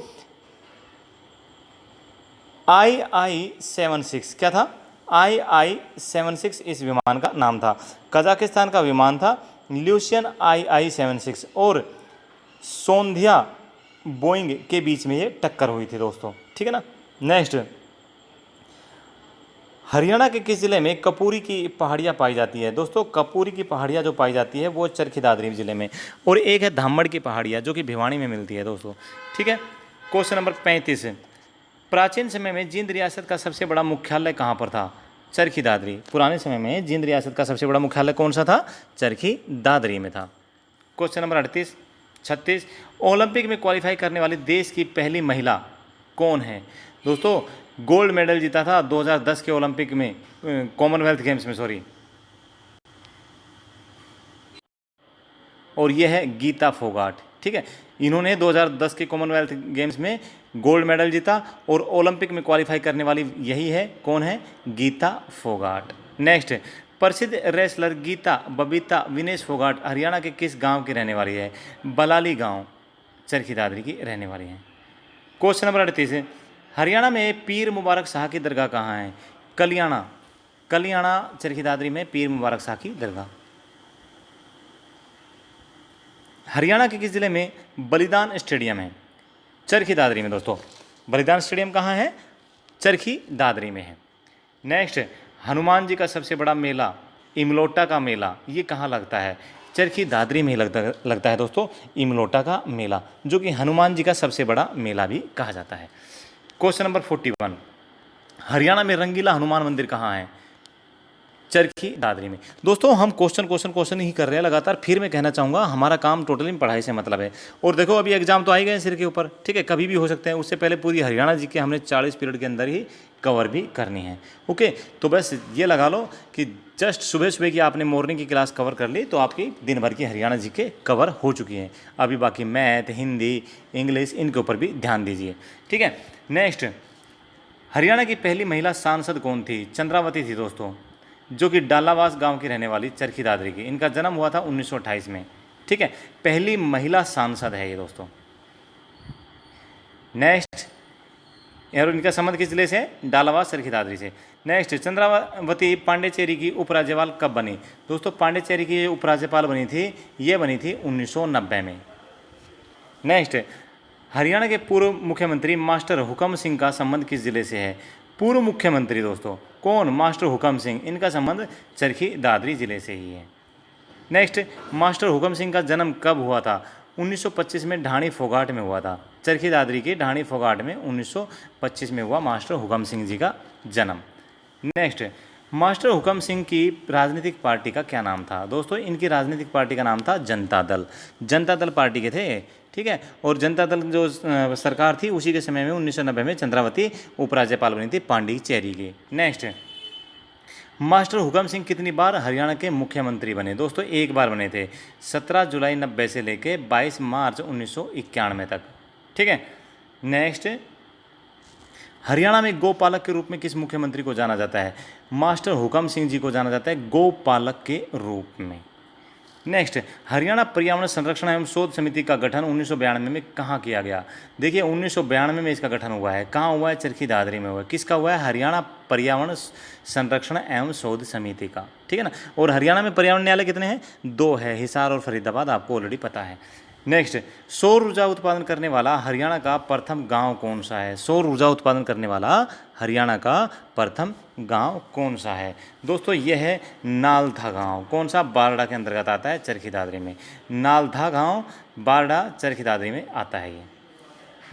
II-76 क्या था, II-76 इस विमान का नाम था। कजाकिस्तान का विमान था ल्यूशियन II-76 और सोंधिया बोइंग के बीच में ये टक्कर हुई थी दोस्तों, ठीक है ना। नेक्स्ट, हरियाणा के किस जिले में कपूरी की पहाड़ियाँ पाई जाती है। दोस्तों कपूरी की पहाड़ियाँ जो पाई जाती है वो चरखी दादरी जिले में, और एक है धामड़ की पहाड़ियाँ जो कि भिवानी में मिलती है दोस्तों, ठीक है। क्वेश्चन नंबर 35, प्राचीन समय में जींद रियासत का सबसे बड़ा मुख्यालय कहाँ पर था। चरखी दादरी। पुराने समय में जींद रियासत का सबसे बड़ा मुख्यालय कौन सा था, चरखी दादरी में था। क्वेश्चन नंबर 36, ओलंपिक में क्वालिफाई करने वाली देश की पहली महिला कौन है। दोस्तों गोल्ड मेडल जीता था 2010 के ओलंपिक में, कॉमनवेल्थ गेम्स में सॉरी, और यह है गीता फोगाट, ठीक है। इन्होंने 2010 के कॉमनवेल्थ गेम्स में गोल्ड मेडल जीता और ओलंपिक में क्वालिफाई करने वाली यही है, कौन है, गीता फोगाट। नेक्स्ट, प्रसिद्ध रेसलर गीता बबीता विनेश फोगाट हरियाणा के किस गांव की रहने वाली है। बलाली गांव चरखी दादरी की रहने वाली है। क्वेश्चन नंबर 38, हरियाणा में पीर मुबारक शाह की दरगाह कहाँ है। कलियाणा, कलियाणा चरखी दादरी में पीर मुबारक शाह की दरगाह। हरियाणा के किस जिले में बलिदान स्टेडियम है। चरखी दादरी में दोस्तों। बलिदान स्टेडियम कहाँ है, चरखी दादरी में है। नेक्स्ट, हनुमान जी का सबसे बड़ा मेला इमलोटा का मेला ये कहाँ लगता है। चरखी दादरी में ही लगता है दोस्तों इमलोटा का मेला, जो कि हनुमान जी का सबसे बड़ा मेला भी कहा जाता है। क्वेश्चन नंबर 41, हरियाणा में रंगीला हनुमान मंदिर कहाँ है। चरखी दादरी में। दोस्तों हम क्वेश्चन ही कर रहे हैं लगातार, फिर मैं कहना चाहूँगा हमारा काम टोटली पढ़ाई से मतलब है। और देखो अभी एग्जाम तो आ ही गए सिर के ऊपर, ठीक है, कभी भी हो सकते हैं, उससे पहले पूरी हरियाणा जी के हमने 40 पीरियड के अंदर ही कवर भी करनी है। ओके, तो बस ये लगा लो कि जस्ट सुबह सुबह की आपने मॉर्निंग की क्लास कवर कर ली तो आपकी दिन भर की हरियाणा जी के कवर हो चुकी हैं। अभी बाकी मैथ, हिंदी, इंग्लिश इनके ऊपर भी ध्यान दीजिए, ठीक है। नेक्स्ट, हरियाणा की पहली महिला सांसद कौन थी। चंद्रावती थी दोस्तों, जो कि डालावास गांव की रहने वाली चरखी दादरी की। इनका जन्म हुआ था 1928 में, ठीक है। पहली महिला सांसद है ये दोस्तों। नेक्स्ट, और इनका संबंध किस जिले से, डालावास चरखी दादरी से। नेक्स्ट, चंद्रावती पांडेचेरी की उपराज्यपाल कब बनी। दोस्तों पांडेचेरी की उपराज्यपाल बनी थी, ये बनी थी 1990 में। नेक्स्ट, हरियाणा के पूर्व मुख्यमंत्री मास्टर हुकम सिंह का संबंध किस जिले से है। पूर्व मुख्यमंत्री दोस्तों कौन, मास्टर हुकम सिंह, इनका संबंध चरखी दादरी जिले से ही है। नेक्स्ट, मास्टर हुकम सिंह का जन्म कब हुआ था। 1925 में ढाणी फोगाट में हुआ था। चरखी दादरी के ढाणी फोगाट में 1925 में हुआ मास्टर हुकम सिंह जी का जन्म। नेक्स्ट, मास्टर हुकम सिंह की राजनीतिक पार्टी का क्या नाम था। दोस्तों इनकी राजनीतिक पार्टी का नाम था जनता दल। जनता दल पार्टी के थे, ठीक है। और जनता दल जो सरकार थी उसी के समय में 1990 में चंद्रावती उपराज्यपाल बनी थी पांडिचेरी की। नेक्स्ट, मास्टर हुकम सिंह कितनी बार हरियाणा के मुख्यमंत्री बने। दोस्तों एक बार बने थे, 17 जुलाई 90 से लेके 22 मार्च 1991 तक, ठीक है। नेक्स्ट, हरियाणा में गोपालक के रूप में किस मुख्यमंत्री को जाना जाता है? मास्टर हुकम सिंह जी को जाना जाता है गोपालक के रूप में। नेक्स्ट, हरियाणा पर्यावरण संरक्षण एवं शोध समिति का गठन 1992 में कहाँ किया गया? देखिए 1992 में इसका गठन हुआ है। कहाँ हुआ है? चरखी दादरी में हुआ है। किसका हुआ है? हरियाणा पर्यावरण संरक्षण एवं शोध समिति का, ठीक है ना। और हरियाणा में पर्यावरण न्यायालय कितने हैं? 2 है, हिसार और फरीदाबाद, आपको ऑलरेडी पता है। नेक्स्ट, सौर ऊर्जा उत्पादन करने वाला हरियाणा का प्रथम गांव कौन सा है? सौर ऊर्जा उत्पादन करने वाला हरियाणा का प्रथम गांव कौन सा है? दोस्तों यह है नालथा गांव। कौन सा? बारडा के अंतर्गत आता है, चरखी दादरी में। नालथा गांव बारडा चरखी दादरी में आता है ये।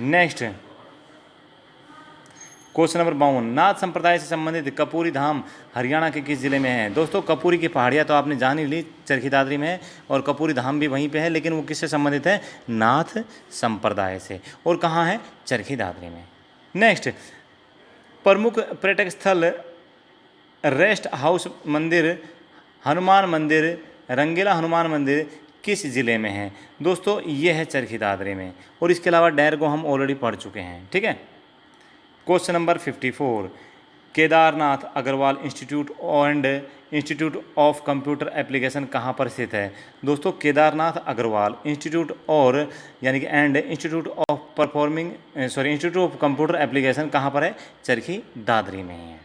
नेक्स्ट, क्वेश्चन नंबर 52, नाथ संप्रदाय से संबंधित कपूरी धाम हरियाणा के किस जिले में है? दोस्तों कपूरी की पहाड़ियाँ तो आपने जान ही ली, चरखी दादरी में है, और कपूरी धाम भी वहीं पे है, लेकिन वो किससे संबंधित है? नाथ संप्रदाय से। और कहाँ है? चरखी दादरी में। नेक्स्ट, प्रमुख पर्यटक स्थल रेस्ट हाउस मंदिर, हनुमान मंदिर, रंगीला हनुमान मंदिर किस जिले में है? दोस्तों ये है चरखी दादरी में। और इसके अलावा डैर को हम ऑलरेडी पढ़ चुके हैं, ठीक है। Question number 54, Kedarnath Agarwal institute and institute of computer application कहाँ पर स्थित है? दोस्तों केदारनाथ अग्रवाल इंस्टीट्यूट और यानी कि and institute of institute of computer application कहाँ पर है? चरखी दादरी में है।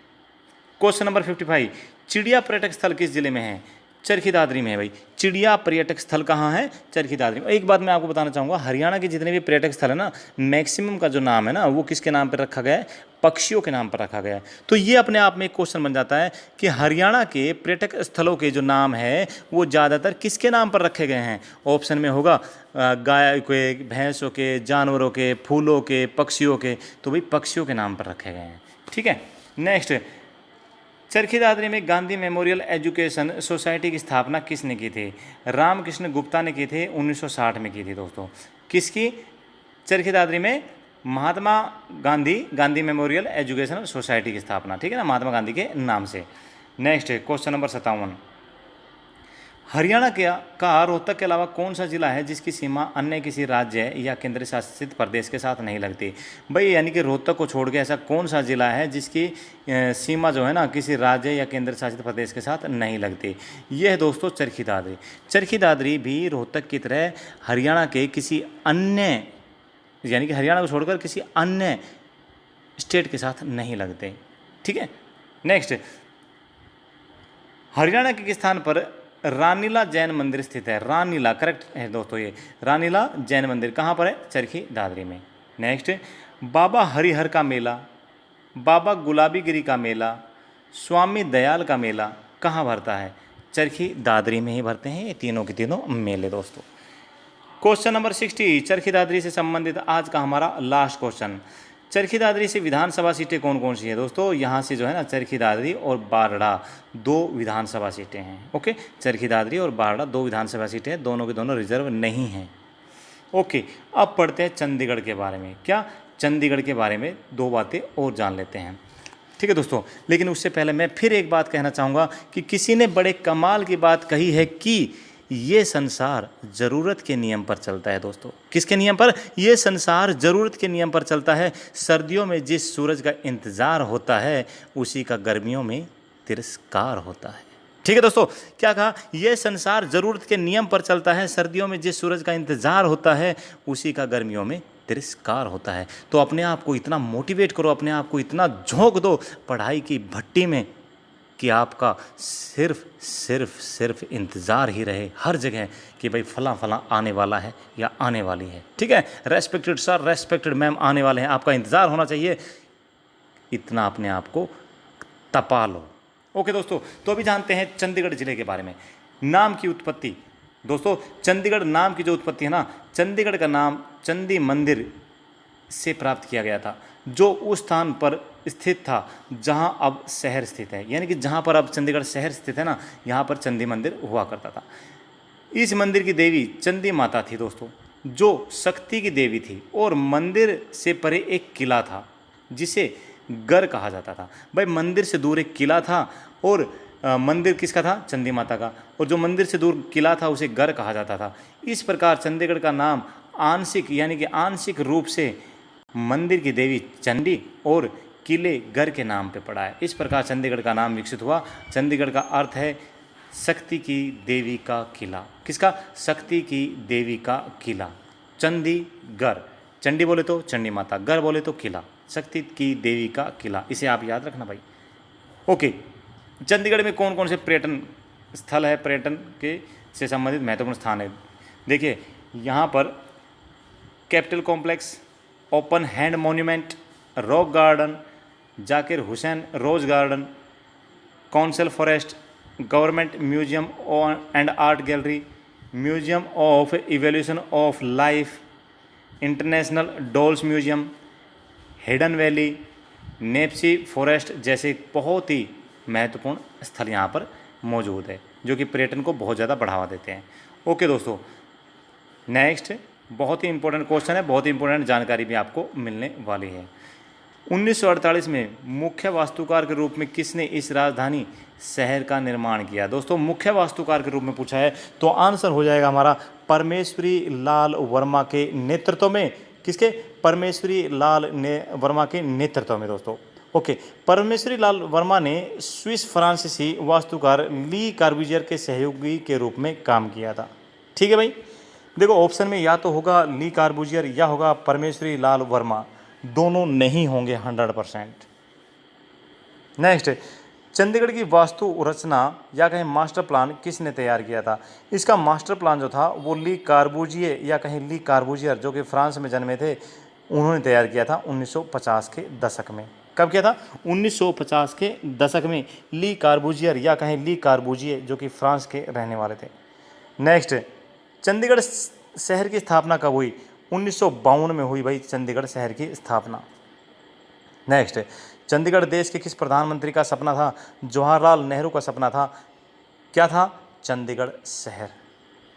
क्वेश्चन नंबर 55, चिड़िया पर्यटक स्थल किस जिले में है? चरखी दादरी में है भाई। चिड़िया पर्यटक स्थल कहाँ है? चरखी दादरी में। एक बात मैं आपको बताना चाहूँगा, हरियाणा के जितने भी पर्यटक स्थल है ना, मैक्सिमम का जो नाम है ना, वो किसके नाम पर रखा गया है? पक्षियों के नाम पर रखा गया है। तो ये अपने आप में एक क्वेश्चन बन जाता है कि हरियाणा के पर्यटक स्थलों के जो नाम है वो ज़्यादातर किसके नाम पर रखे गए हैं? ऑप्शन में होगा गाय के, भैंसों के, जानवरों के, फूलों के, पक्षियों के। तो भाई पक्षियों के नाम पर रखे गए हैं, ठीक है। नेक्स्ट, चरखी दादरी में गांधी मेमोरियल एजुकेशन सोसाइटी की स्थापना किसने की थी? रामकृष्ण गुप्ता ने की थी, 1960 में की थी दोस्तों। किसकी? चरखी दादरी में Mahatma Gandhi memorial education society की स्थापना, ठीक है ना, महात्मा गांधी के नाम से। नेक्स्ट, क्वेश्चन नंबर 57, हरियाणा का रोहतक के अलावा कौन सा जिला है जिसकी सीमा अन्य किसी राज्य या केंद्र शासित प्रदेश के साथ नहीं लगती? भाई यानी कि रोहतक को छोड़ के ऐसा कौन सा जिला है जिसकी सीमा जो है ना किसी राज्य या केंद्र शासित प्रदेश के साथ नहीं लगती? यह है दोस्तों चरखी दादरी। चरखी दादरी भी रोहतक की तरह हरियाणा के किसी अन्य, यानी कि हरियाणा को छोड़कर किसी अन्य स्टेट के साथ नहीं लगते, ठीक है। नेक्स्ट, हरियाणा के किस स्थान पर रानीला जैन मंदिर स्थित है? रानीला करेक्ट है दोस्तों, ये रानीला जैन मंदिर कहाँ पर है? चरखी दादरी में। नेक्स्ट, बाबा हरिहर का मेला, बाबा गुलाबी गिरी का मेला, स्वामी दयाल का मेला कहाँ भरता है? चरखी दादरी में ही भरते हैं ये तीनों के तीनों मेले दोस्तों। क्वेश्चन नंबर 60, चरखी दादरी से संबंधित आज का हमारा लास्ट क्वेश्चन, चरखी दादरी से विधानसभा सीटें कौन कौन सी है? दोस्तों यहाँ से जो है ना चरखी दादरी और बारडा 2 विधानसभा सीटें हैं, ओके। चरखी दादरी और बारडा 2 विधानसभा सीटें हैं, दोनों के दोनों रिजर्व नहीं हैं, ओके। अब पढ़ते हैं चंडीगढ़ के बारे में। क्या? चंडीगढ़ के बारे में 2 बातें और जान लेते हैं, ठीक है दोस्तों। लेकिन उससे पहले मैं फिर एक बात कहना चाहूँगा कि किसी ने बड़े कमाल की बात कही है कि ये संसार ज़रूरत के नियम पर चलता है दोस्तों। किसके नियम पर? ये संसार ज़रूरत के नियम पर चलता है। सर्दियों में जिस सूरज का इंतज़ार होता है उसी का गर्मियों में तिरस्कार होता है, ठीक है दोस्तों। क्या कहा? ये संसार ज़रूरत के नियम पर चलता है, सर्दियों में जिस सूरज का इंतज़ार होता है उसी का गर्मियों में तिरस्कार होता है। तो अपने आप को इतना मोटिवेट करो, अपने आप को इतना झोंक दो पढ़ाई की भट्टी में कि आपका सिर्फ इंतज़ार ही रहे हर जगह कि भाई फला आने वाला है या आने वाली है, ठीक है। रेस्पेक्टेड सर, रेस्पेक्टेड मैम आने वाले हैं, आपका इंतज़ार होना चाहिए। इतना अपने आप को तपा लो, ओके दोस्तों। तो अभी जानते हैं चंडीगढ़ जिले के बारे में। नाम की उत्पत्ति दोस्तों, चंडीगढ़ नाम की जो उत्पत्ति है ना, चंडीगढ़ का नाम चंडी मंदिर से प्राप्त किया गया था, जो उस स्थान पर स्थित था जहां अब शहर स्थित है। यानी कि जहां पर अब चंडीगढ़ शहर स्थित है ना, यहाँ पर चंडी मंदिर हुआ करता था। इस मंदिर की देवी चंडी माता थी दोस्तों, जो शक्ति की देवी थी। और मंदिर से परे एक किला था जिसे गढ़ कहा जाता था। भाई मंदिर से दूर एक किला था और मंदिर किसका था? चंडी माता का। और जो मंदिर से दूर किला था उसे गढ़ कहा जाता था। इस प्रकार चंडीगढ़ का नाम आंशिक यानी कि आंशिक रूप से मंदिर की देवी चंडी और किले गर के नाम पे पड़ा है। इस प्रकार चंडीगढ़ का नाम विकसित हुआ। चंडीगढ़ का अर्थ है शक्ति की देवी का किला। किसका? शक्ति की देवी का किला। चंडीगढ़, चंडी बोले तो चंडी माता, गर बोले तो किला, शक्ति की देवी का किला, इसे आप याद रखना भाई। ओके, चंडीगढ़ में कौन कौन से पर्यटन स्थल है, पर्यटन के से संबंधित महत्वपूर्ण स्थान है? देखिए यहाँ पर capital complex, open hand monument, rock garden, Zakir Hussain rose garden, Kansal forest, government museum and art gallery, museum of evolution of life, international dolls museum, hidden valley, Nepli forest जैसे बहुत ही महत्वपूर्ण स्थल यहाँ पर मौजूद है, जो कि पर्यटन को बहुत ज़्यादा बढ़ावा देते हैं। ओके दोस्तों, नेक्स्ट बहुत ही इंपॉर्टेंट क्वेश्चन है, बहुत ही इंपॉर्टेंट जानकारी भी आपको मिलने वाली है। 1948 में मुख्य वास्तुकार के रूप में किसने इस राजधानी शहर का निर्माण किया? दोस्तों मुख्य वास्तुकार के रूप में पूछा है तो आंसर हो जाएगा हमारा परमेश्वरी लाल वर्मा के नेतृत्व में। किसके? परमेश्वरी लाल वर्मा के नेतृत्व में दोस्तों। ओके, परमेश्वरी लाल वर्मा ने स्विस फ्रांसीसी वास्तुकार ली कार्बूजियर के सहयोगी के रूप में काम किया था। ठीक है भाई, देखो ऑप्शन में या तो होगा ली कार्बूजियर या होगा परमेश्वरी लाल वर्मा, दोनों नहीं होंगे 100%। नेक्स्ट, चंडीगढ़ की वास्तु रचना या कहें मास्टर प्लान किसने तैयार किया था? इसका मास्टर प्लान जो था वो ली कार्बूजिए या कहें ली कार्बूजियर, जो कि फ्रांस में जन्मे थे, उन्होंने तैयार किया था 1950 के दशक में। कब किया था? 1950 के दशक में ली कार्बूजियर या कहें ली कार्बूजिए, जो कि फ्रांस के रहने वाले थे। नेक्स्ट, चंडीगढ़ शहर की स्थापना कब हुई? 1952 में हुई भाई चंडीगढ़ शहर की स्थापना। नेक्स्ट, चंडीगढ़ देश के किस प्रधानमंत्री का सपना था? जवाहरलाल नेहरू का सपना था। क्या था? चंडीगढ़ शहर।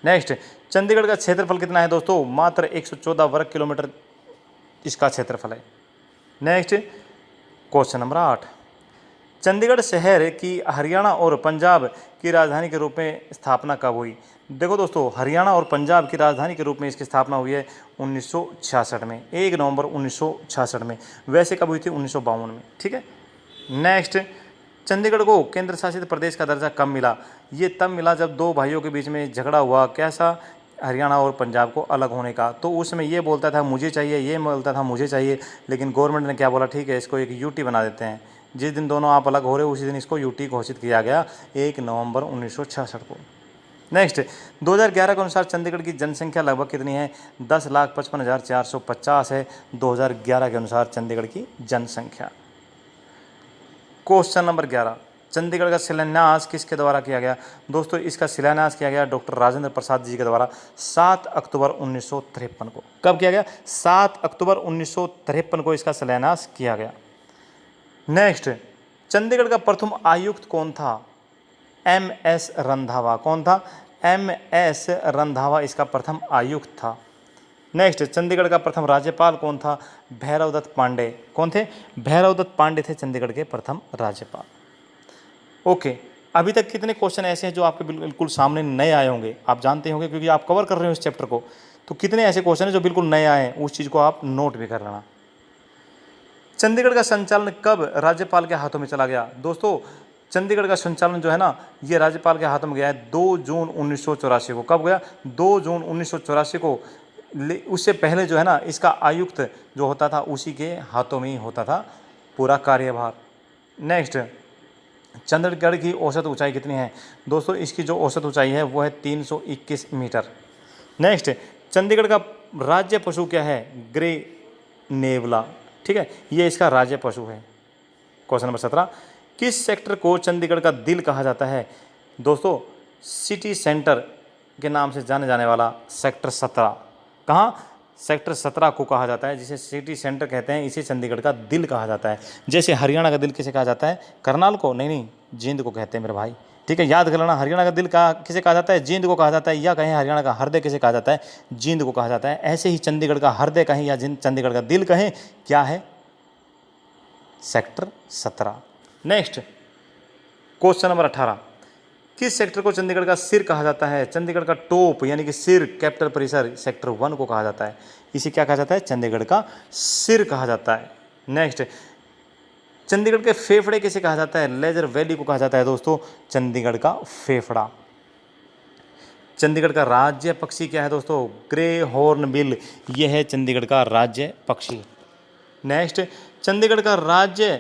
नेक्स्ट, चंडीगढ़ का क्षेत्रफल कितना है दोस्तों? मात्र 114 वर्ग किलोमीटर इसका क्षेत्रफल है। नेक्स्ट, क्वेश्चन नंबर 8, चंडीगढ़ शहर की हरियाणा और पंजाब की राजधानी के रूप में स्थापना कब हुई? देखो दोस्तों, हरियाणा और पंजाब की राजधानी के रूप में इसकी स्थापना हुई है 1966 में, 1 नवंबर 1966 में। वैसे कब हुई थी? 1952 में। ठीक है। नेक्स्ट, चंडीगढ़ को केंद्र शासित प्रदेश का दर्जा कब मिला? ये तब मिला जब दो भाइयों के बीच में झगड़ा हुआ। कैसा? हरियाणा और पंजाब को अलग होने का। तो उस समय ये बोलता था मुझे चाहिए, ये बोलता था मुझे चाहिए, लेकिन गवर्नमेंट ने क्या बोला? ठीक है, इसको एक यूटी बना देते हैं। जिस दिन दोनों आप अलग हो रहे हो उसी दिन इसको यूटी घोषित किया गया, 1 नवंबर 1966 को। नेक्स्ट, 2011 के अनुसार चंडीगढ़ की जनसंख्या लगभग कितनी है? 10,55,450 है 2011 के अनुसार चंडीगढ़ की जनसंख्या। क्वेश्चन नंबर 11, चंडीगढ़ का शिलान्यास किसके द्वारा किया गया? दोस्तों इसका शिलान्यास किया गया डॉक्टर राजेंद्र प्रसाद जी के द्वारा 7 अक्टूबर 1953 को। कब किया गया? 7 अक्टूबर 1953 को इसका शिलान्यास किया गया। नेक्स्ट, चंडीगढ़ का प्रथम आयुक्त कौन था? MS रंधावा। कौन था? MS रंधावा इसका प्रथम आयुक्त था। नेक्स्ट, चंडीगढ़ का प्रथम राज्यपाल कौन था? भैरव दत्त पांडे। कौन थे? भैरव दत्त पांडे थे चंडीगढ़ के प्रथम राज्यपाल। ओके, अभी तक कितने क्वेश्चन ऐसे हैं जो आपके बिल्कुल सामने नए आए होंगे? आप जानते होंगे क्योंकि आप कवर कर रहे हो इस चैप्टर को। तो कितने ऐसे क्वेश्चन हैं जो बिल्कुल नए आए हैं, उस चीज़ को आप नोट भी कर लेना। चंडीगढ़ का संचालन कब राज्यपाल के हाथों में चला गया? दोस्तों चंडीगढ़ का संचालन जो है ना, ये राज्यपाल के हाथों में गया है 2 जून 1984 को। कब गया? 2 जून 1984 को। उससे पहले जो है ना, इसका आयुक्त जो होता था उसी के हाथों में ही होता था पूरा कार्यभार। नेक्स्ट, चंडीगढ़ की औसत ऊंचाई कितनी है? दोस्तों इसकी जो औसत ऊंचाई है वो है 321 मीटर। नेक्स्ट, चंडीगढ़ का राज्य पशु क्या है? ग्रे नेवला। ठीक है, ये इसका राज्य पशु है। क्वेश्चन नंबर 17, किस सेक्टर को चंडीगढ़ का दिल कहा जाता है? दोस्तों सिटी सेंटर के नाम से जाने जाने वाला सेक्टर 17। कहाँ? सेक्टर 17 को कहा जाता है, जिसे सिटी सेंटर कहते हैं। इसे चंडीगढ़ का दिल कहा जाता है। जैसे हरियाणा का दिल किसे कहा जाता है? करनाल को? नहीं, जींद को कहते हैं मेरे भाई। ठीक है, याद कर लेना। हरियाणा का दिल किसे कहा जाता है? जींद को कहा जाता है। या कहें हरियाणा का हृदय किसे कहा जाता है? जींद को कहा जाता है। ऐसे ही चंडीगढ़ का हृदय कहें या चंडीगढ़ का दिल कहें, क्या है? सेक्टर 17। नेक्स्ट, क्वेश्चन नंबर 18, किस सेक्टर को चंडीगढ़ का सिर कहा जाता है? चंडीगढ़ का टॉप यानी कि सिर, कैपिटल परिसर, सेक्टर 1 को कहा जाता है। इसे क्या कहा जाता है? चंडीगढ़ का सिर कहा जाता है। नेक्स्ट, चंडीगढ़ के फेफड़े किसे कहा जाता है? लेजर वैली को कहा जाता है दोस्तों चंडीगढ़ का फेफड़ा। चंडीगढ़ का राज्य पक्षी क्या है दोस्तों? ग्रे हॉर्नबिल, यह है चंडीगढ़ का राज्य पक्षी। नेक्स्ट, चंडीगढ़ का राज्य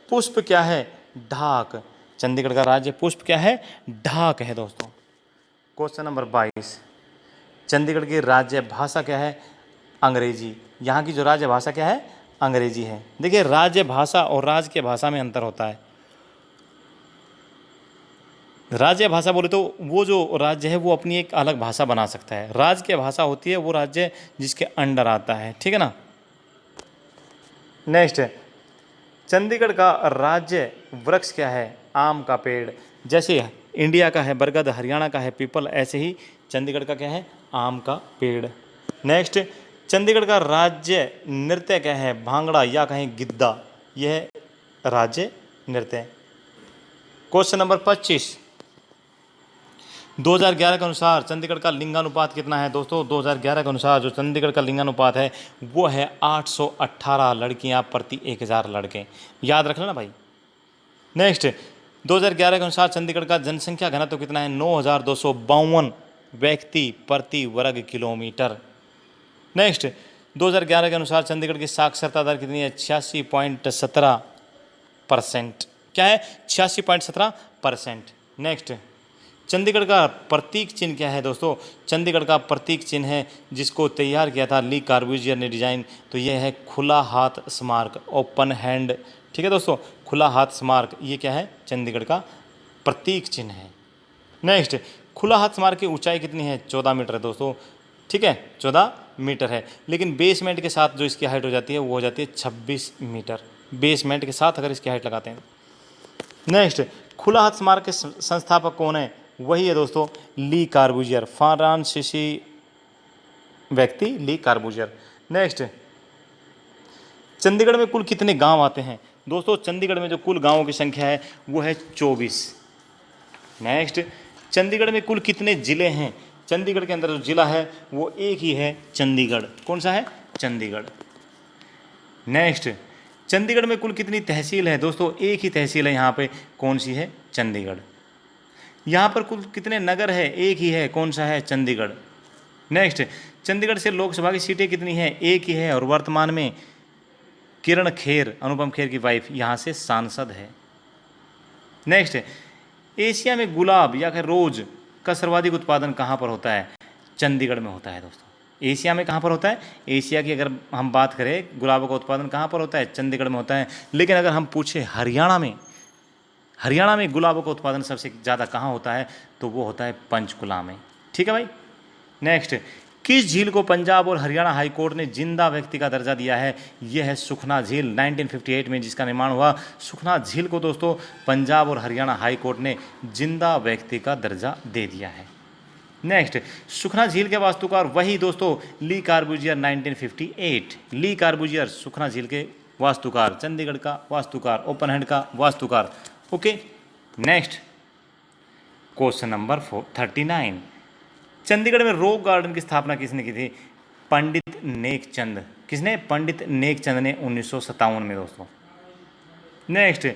पुष्प क्या है? ढाक। चंडीगढ़ का राज्य पुष्प क्या है? ढाक है दोस्तों। क्वेश्चन नंबर 22, चंडीगढ़ की राज्य भाषा क्या है? अंग्रेजी। यहाँ की जो राज्य भाषा क्या है? अंग्रेजी है। देखिए, राज्य भाषा और राज्य भाषा में अंतर होता है। राज्य भाषा बोले तो वो जो राज्य है वो अपनी एक अलग भाषा बना सकता है। राज्य की भाषा होती है वो राज्य जिसके अंडर आता है, ठीक है ना। नेक्स्ट, चंडीगढ़ का राज्य वृक्ष क्या है? आम का पेड़। जैसे इंडिया का है बरगद, हरियाणा का है पीपल, ऐसे ही चंडीगढ़ का क्या है? आम का पेड़। नेक्स्ट, चंडीगढ़ का राज्य नृत्य क्या है? भांगड़ा या कहें गिद्दा, यह है राज्य नृत्य। क्वेश्चन नंबर 25, 2011 के अनुसार चंडीगढ़ का लिंगानुपात कितना है दोस्तों? 2011 के अनुसार जो चंडीगढ़ का लिंगानुपात है वो है 818 लड़कियां प्रति 1000 लड़के। याद रख लेना भाई। नेक्स्ट, 2011 के अनुसार चंडीगढ़ का जनसंख्या घनत्व कितना है? 9252 व्यक्ति प्रति वर्ग किलोमीटर। नेक्स्ट, 2011 के अनुसार चंडीगढ़ की साक्षरता दर कितनी है? 86.17%। क्या है? 86.17%। नेक्स्ट, चंडीगढ़ का प्रतीक चिन्ह क्या है दोस्तों? चंडीगढ़ का प्रतीक चिन्ह है जिसको तैयार किया था ली कार्बूजियर ने डिजाइन, तो यह है खुला हाथ स्मारक, ओपन हैंड। ठीक है दोस्तों, खुला हाथ स्मारक, ये क्या है? चंडीगढ़ का प्रतीक चिन्ह है। नेक्स्ट, खुला हाथ स्मारक की ऊंचाई कितनी है? 14 मीटर है दोस्तों। ठीक है, 14 मीटर है, लेकिन बेसमेंट के साथ जो इसकी हाइट हो जाती है वो हो जाती है 26 मीटर। बेसमेंट के साथ अगर इसकी हाइट लगाते हैं। नेक्स्ट, खुला हाथ स्मारक के संस्थापक कौन है? वही है दोस्तों ली कार्बूजियर, फ्रांसीसी व्यक्ति ली कार्बूजियर। नेक्स्ट, चंडीगढ़ में कुल कितने गांव आते हैं दोस्तों? चंडीगढ़ में जो कुल गांवों की संख्या है वो है 24। नेक्स्ट, चंडीगढ़ में कुल कितने जिले हैं? चंडीगढ़ के अंदर जो जिला है वो एक ही है, चंडीगढ़। कौन सा है? चंडीगढ़। नेक्स्ट, चंडीगढ़ में कुल कितनी तहसील है दोस्तों? एक ही तहसील है यहाँ पे, कौन सी है? चंडीगढ़। यहाँ पर कुल कितने नगर है? एक ही है, कौन सा है? चंडीगढ़। नेक्स्ट, चंडीगढ़ से लोकसभा की सीटें कितनी हैं? एक ही है, और वर्तमान में किरण खेर, अनुपम खेर की वाइफ, यहाँ से सांसद है। नेक्स्ट, एशिया में गुलाब या फिर रोज का सर्वाधिक उत्पादन कहाँ पर होता है? चंडीगढ़ में होता है दोस्तों। एशिया में कहाँ पर होता है? एशिया की अगर हम बात करें, गुलाबों का उत्पादन कहाँ पर होता है? चंडीगढ़ में होता है। लेकिन अगर हम पूछे हरियाणा में गुलाबों का उत्पादन सबसे ज़्यादा कहाँ होता है, तो वो होता है पंचकुला में। ठीक है भाई। नेक्स्ट, किस झील को पंजाब और हरियाणा हाई कोर्ट ने जिंदा व्यक्ति का दर्जा दिया है? यह है सुखना झील, 1958 में जिसका निर्माण हुआ। सुखना झील को दोस्तों पंजाब और हरियाणा हाई कोर्ट ने जिंदा व्यक्ति का दर्जा दे दिया है। नेक्स्ट, सुखना झील के वास्तुकार वही दोस्तों ली कार्बूजियर, 1958। ली कार्बूजियर सुखना झील के वास्तुकार, चंडीगढ़ का वास्तुकार, ओपन हैंड का वास्तुकार। Okay. Next, question number 39, Chandigarh में रॉक गार्डन की स्थापना किसने की थी? पंडित नेकचंद। किसने? पंडित नेकचंद ने 1957 में दोस्तों। नेक्स्ट,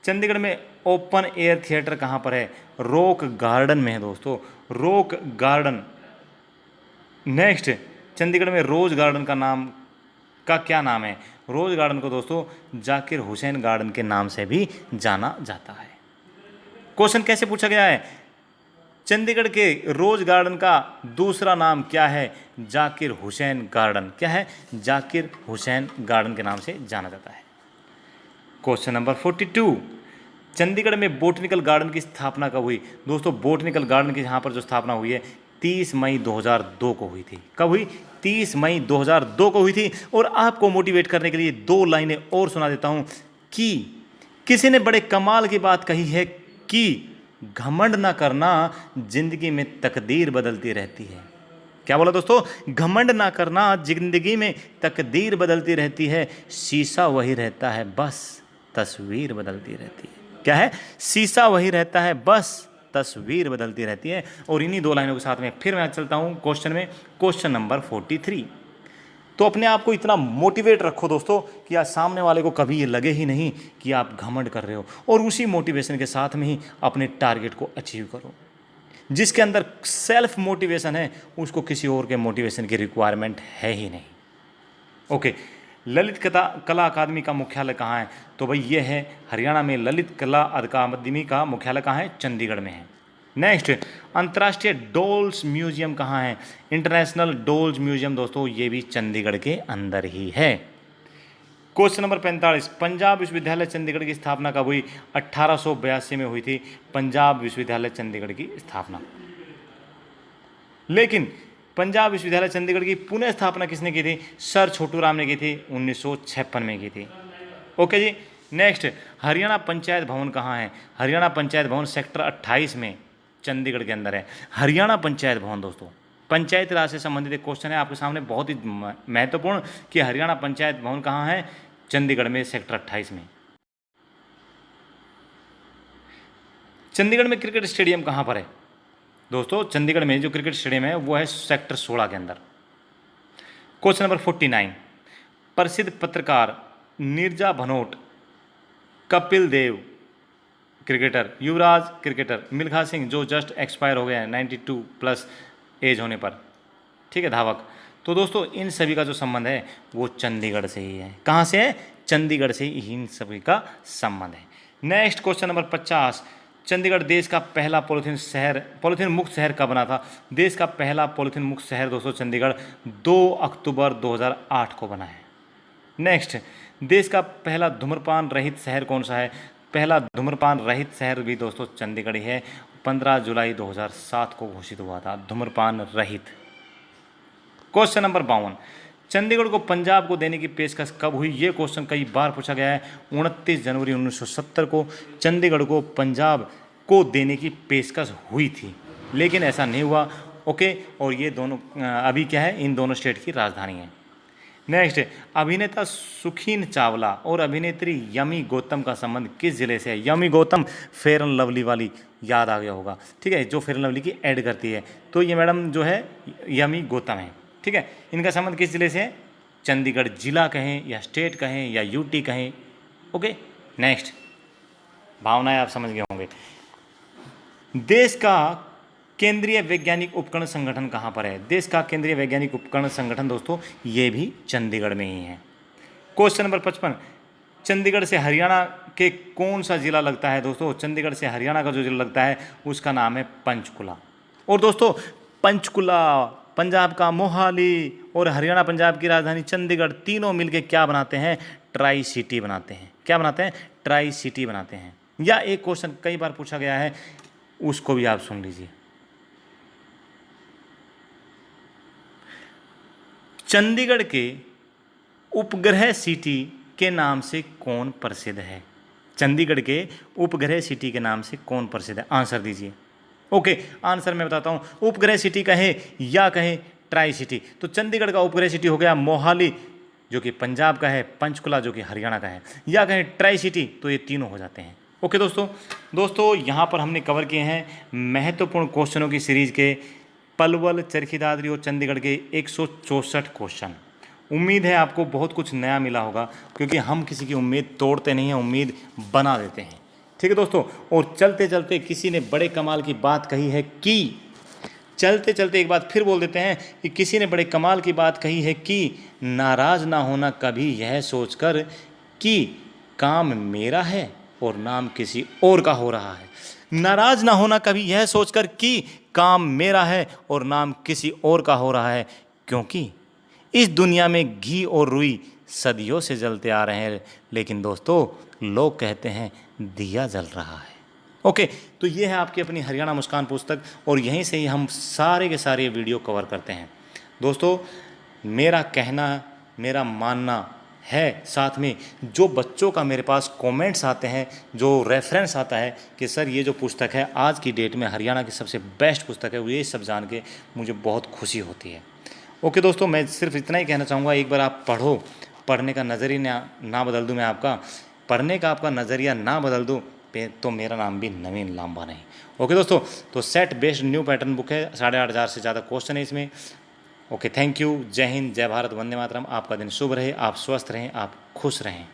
चंडीगढ़ में ओपन एयर थिएटर कहाँ पर है? रॉक गार्डन में है दोस्तों, रॉक गार्डन। नेक्स्ट, चंडीगढ़ में रोज गार्डन का क्या नाम है? रोज गार्डन को दोस्तों जाकिर हुसैन गार्डन के नाम से भी जाना जाता है। क्वेश्चन कैसे पूछा गया है? चंडीगढ़ के रोज गार्डन का दूसरा नाम क्या है? जाकिर हुसैन गार्डन। क्या है? जाकिर हुसैन गार्डन के नाम से जाना जाता है। क्वेश्चन नंबर 42, चंडीगढ़ में बोटनिकल गार्डन की स्थापना कब हुई? दोस्तों बोटनिकल गार्डन की यहाँ पर जो स्थापना हुई है 30 मई 2002 को हुई थी। कब हुई? 30 मई 2002 को हुई थी। और आपको मोटिवेट करने के लिए 2 लाइनें और सुना देता हूँ कि किसी ने बड़े कमाल की बात कही है कि घमंड ना करना, जिंदगी में तकदीर बदलती रहती है। क्या बोला दोस्तों? घमंड ना करना, जिंदगी में तकदीर बदलती रहती है। शीशा वही रहता है, बस तस्वीर बदलती रहती है। क्या है? शीशा वही रहता है, बस तस्वीर बदलती रहती है। और इन्हीं 2 लाइनों के साथ में फिर मैं चलता हूँ क्वेश्चन में। क्वेश्चन नंबर 43, तो अपने आप को इतना मोटिवेट रखो दोस्तों कि आज सामने वाले को कभी ये लगे ही नहीं कि आप घमंड कर रहे हो, और उसी मोटिवेशन के साथ में ही अपने टारगेट को अचीव करो। जिसके अंदर सेल्फ मोटिवेशन है उसको किसी और के मोटिवेशन की रिक्वायरमेंट है ही नहीं। ओके, ललित कला अकादमी का मुख्यालय कहाँ है? तो भाई ये है हरियाणा में, ललित कला अकादमी का मुख्यालय कहाँ है? चंडीगढ़ में है। नेक्स्ट, अंतर्राष्ट्रीय डोल्स म्यूजियम कहाँ है? इंटरनेशनल डोल्स म्यूजियम दोस्तों ये भी चंडीगढ़ के अंदर ही है। क्वेश्चन नंबर 45, पंजाब विश्वविद्यालय चंडीगढ़ की स्थापना कब हुई? 1882 में हुई थी पंजाब विश्वविद्यालय चंडीगढ़ की स्थापना। लेकिन पंजाब विश्वविद्यालय चंडीगढ़ की पुनः स्थापना किसने की थी? सर छोटू राम ने की थी, 1956 में की थी। ओके जी। नेक्स्ट, हरियाणा पंचायत भवन कहाँ है? हरियाणा पंचायत भवन सेक्टर 28 में चंडीगढ़ के अंदर है। हरियाणा पंचायत भवन दोस्तों पंचायती राज से संबंधित एक क्वेश्चन है आपके सामने, बहुत ही महत्वपूर्ण, कि हरियाणा पंचायत भवन कहाँ है? चंडीगढ़ में, सेक्टर 28 में। चंडीगढ़ में क्रिकेट स्टेडियम कहाँ पर है? दोस्तों चंडीगढ़ में जो क्रिकेट स्टेडियम है वो है सेक्टर 16 के अंदर। क्वेश्चन नंबर 49, प्रसिद्ध पत्रकार नीरजा भनोट, कपिल देव क्रिकेटर, युवराज क्रिकेटर, मिल्खा सिंह जो जस्ट एक्सपायर हो गए हैं 92 प्लस एज होने पर, ठीक है, धावक। तो दोस्तों इन सभी का जो संबंध है वो चंडीगढ़ से ही है। कहाँ से है? चंडीगढ़ से ही इन सभी का संबंध है। नेक्स्ट क्वेश्चन नंबर 50, चंडीगढ़ देश का पहला पॉलीथीन मुक्त शहर कब बना था? देश का पहला पॉलीथीन मुक्त शहर दोस्तों चंडीगढ़ 2 अक्टूबर 2008 को बना है। नेक्स्ट, देश का पहला धूम्रपान रहित शहर कौन सा है? पहला धूम्रपान रहित शहर भी दोस्तों चंडीगढ़ ही है, 15 जुलाई 2007 को घोषित हुआ था धूम्रपान रहित। क्वेश्चन नंबर 52, चंडीगढ़ को पंजाब को देने की पेशकश कब हुई? ये क्वेश्चन कई बार पूछा गया है। 29 जनवरी 1970 को चंडीगढ़ को पंजाब को देने की पेशकश हुई थी, लेकिन ऐसा नहीं हुआ। ओके, और ये दोनों अभी क्या है? इन दोनों स्टेट की राजधानी है। नेक्स्ट, अभिनेता सुखीन चावला और अभिनेत्री यमी गौतम का संबंध किस जिले से है? Yummy Gautam fair and lovely वाली याद आ गया होगा, ठीक है, जो फेयर एंड लवली की ऐड करती है, तो ये मैडम जो है यमी गौतम है, ठीक है। इनका संबंध किस जिले से है? चंडीगढ़ जिला कहें या स्टेट कहें या यूटी कहें। ओके, नेक्स्ट, भावनाएं आप समझ गए होंगे। देश का केंद्रीय वैज्ञानिक उपकरण संगठन कहाँ पर है? देश का केंद्रीय वैज्ञानिक उपकरण संगठन दोस्तों ये भी चंडीगढ़ में ही है। क्वेश्चन नंबर 55, चंडीगढ़ से हरियाणा के कौन सा जिला लगता है? दोस्तों चंडीगढ़ से हरियाणा का जो जिला लगता है उसका नाम है पंचकुला। और दोस्तों पंचकुला पंजाब का मोहाली और हरियाणा पंजाब की राजधानी चंडीगढ़, तीनों मिलके क्या बनाते हैं? ट्राई सिटी बनाते हैं। क्या बनाते हैं? ट्राई सिटी बनाते हैं। या एक क्वेश्चन कई बार पूछा गया है, उसको भी आप सुन लीजिए। चंडीगढ़ के उपग्रह सिटी के नाम से कौन प्रसिद्ध है? चंडीगढ़ के उपग्रह सिटी के नाम से कौन प्रसिद्ध है? आंसर दीजिए। ओके, आंसर मैं बताता हूँ। उपग्रह सिटी कहे या कहे ट्राई सिटी, तो चंडीगढ़ का उपग्रह सिटी हो गया मोहाली जो कि पंजाब का है, पंचकुला जो कि हरियाणा का है, या कहें ट्राई सिटी, तो ये तीनों हो जाते हैं। ओके दोस्तों यहाँ पर हमने कवर किए हैं महत्वपूर्ण क्वेश्चनों की सीरीज के पलवल, चरखी दादरी और चंडीगढ़ के 164 क्वेश्चन। उम्मीद है आपको बहुत कुछ नया मिला होगा, क्योंकि हम किसी की उम्मीद तोड़ते नहीं हैं, उम्मीद बना देते हैं। ठीक है दोस्तों, और चलते चलते किसी ने बड़े कमाल की बात कही है कि चलते चलते एक बात फिर बोल देते हैं कि किसी ने बड़े कमाल की बात कही है कि नाराज ना होना कभी यह सोचकर कि काम मेरा है और नाम किसी और का हो रहा है। नाराज ना होना कभी यह सोचकर कि काम मेरा है और नाम किसी और का हो रहा है, क्योंकि इस दुनिया में घी और रुई सदियों से जलते आ रहे हैं, लेकिन दोस्तों लोग कहते हैं दिया जल रहा है। ओके, तो ये है आपकी अपनी हरियाणा मुस्कान पुस्तक, और यहीं से ही हम सारे के सारे वीडियो कवर करते हैं। दोस्तों मेरा कहना, मेरा मानना है, साथ में जो बच्चों का मेरे पास कमेंट्स आते हैं, जो रेफरेंस आता है कि सर ये जो पुस्तक है आज की डेट में हरियाणा की सबसे बेस्ट पुस्तक है, वो ये सब जान के मुझे बहुत खुशी होती है। ओके दोस्तों, मैं सिर्फ इतना ही कहना चाहूँगा, एक बार आप पढ़ो, पढ़ने का नज़रिया ना बदल दूँ मैं आपका, पढ़ने का आपका नज़रिया ना बदल दूँ तो मेरा नाम भी नवीन लांबा नहीं। ओके दोस्तों, तो set based new pattern book है, 8,500 से ज़्यादा क्वेश्चन है इसमें, ओके, थैंक यू। जय हिंद, जय भारत, वंदे मातरम। आपका दिन शुभ रहे, आप स्वस्थ रहें, आप खुश रहें।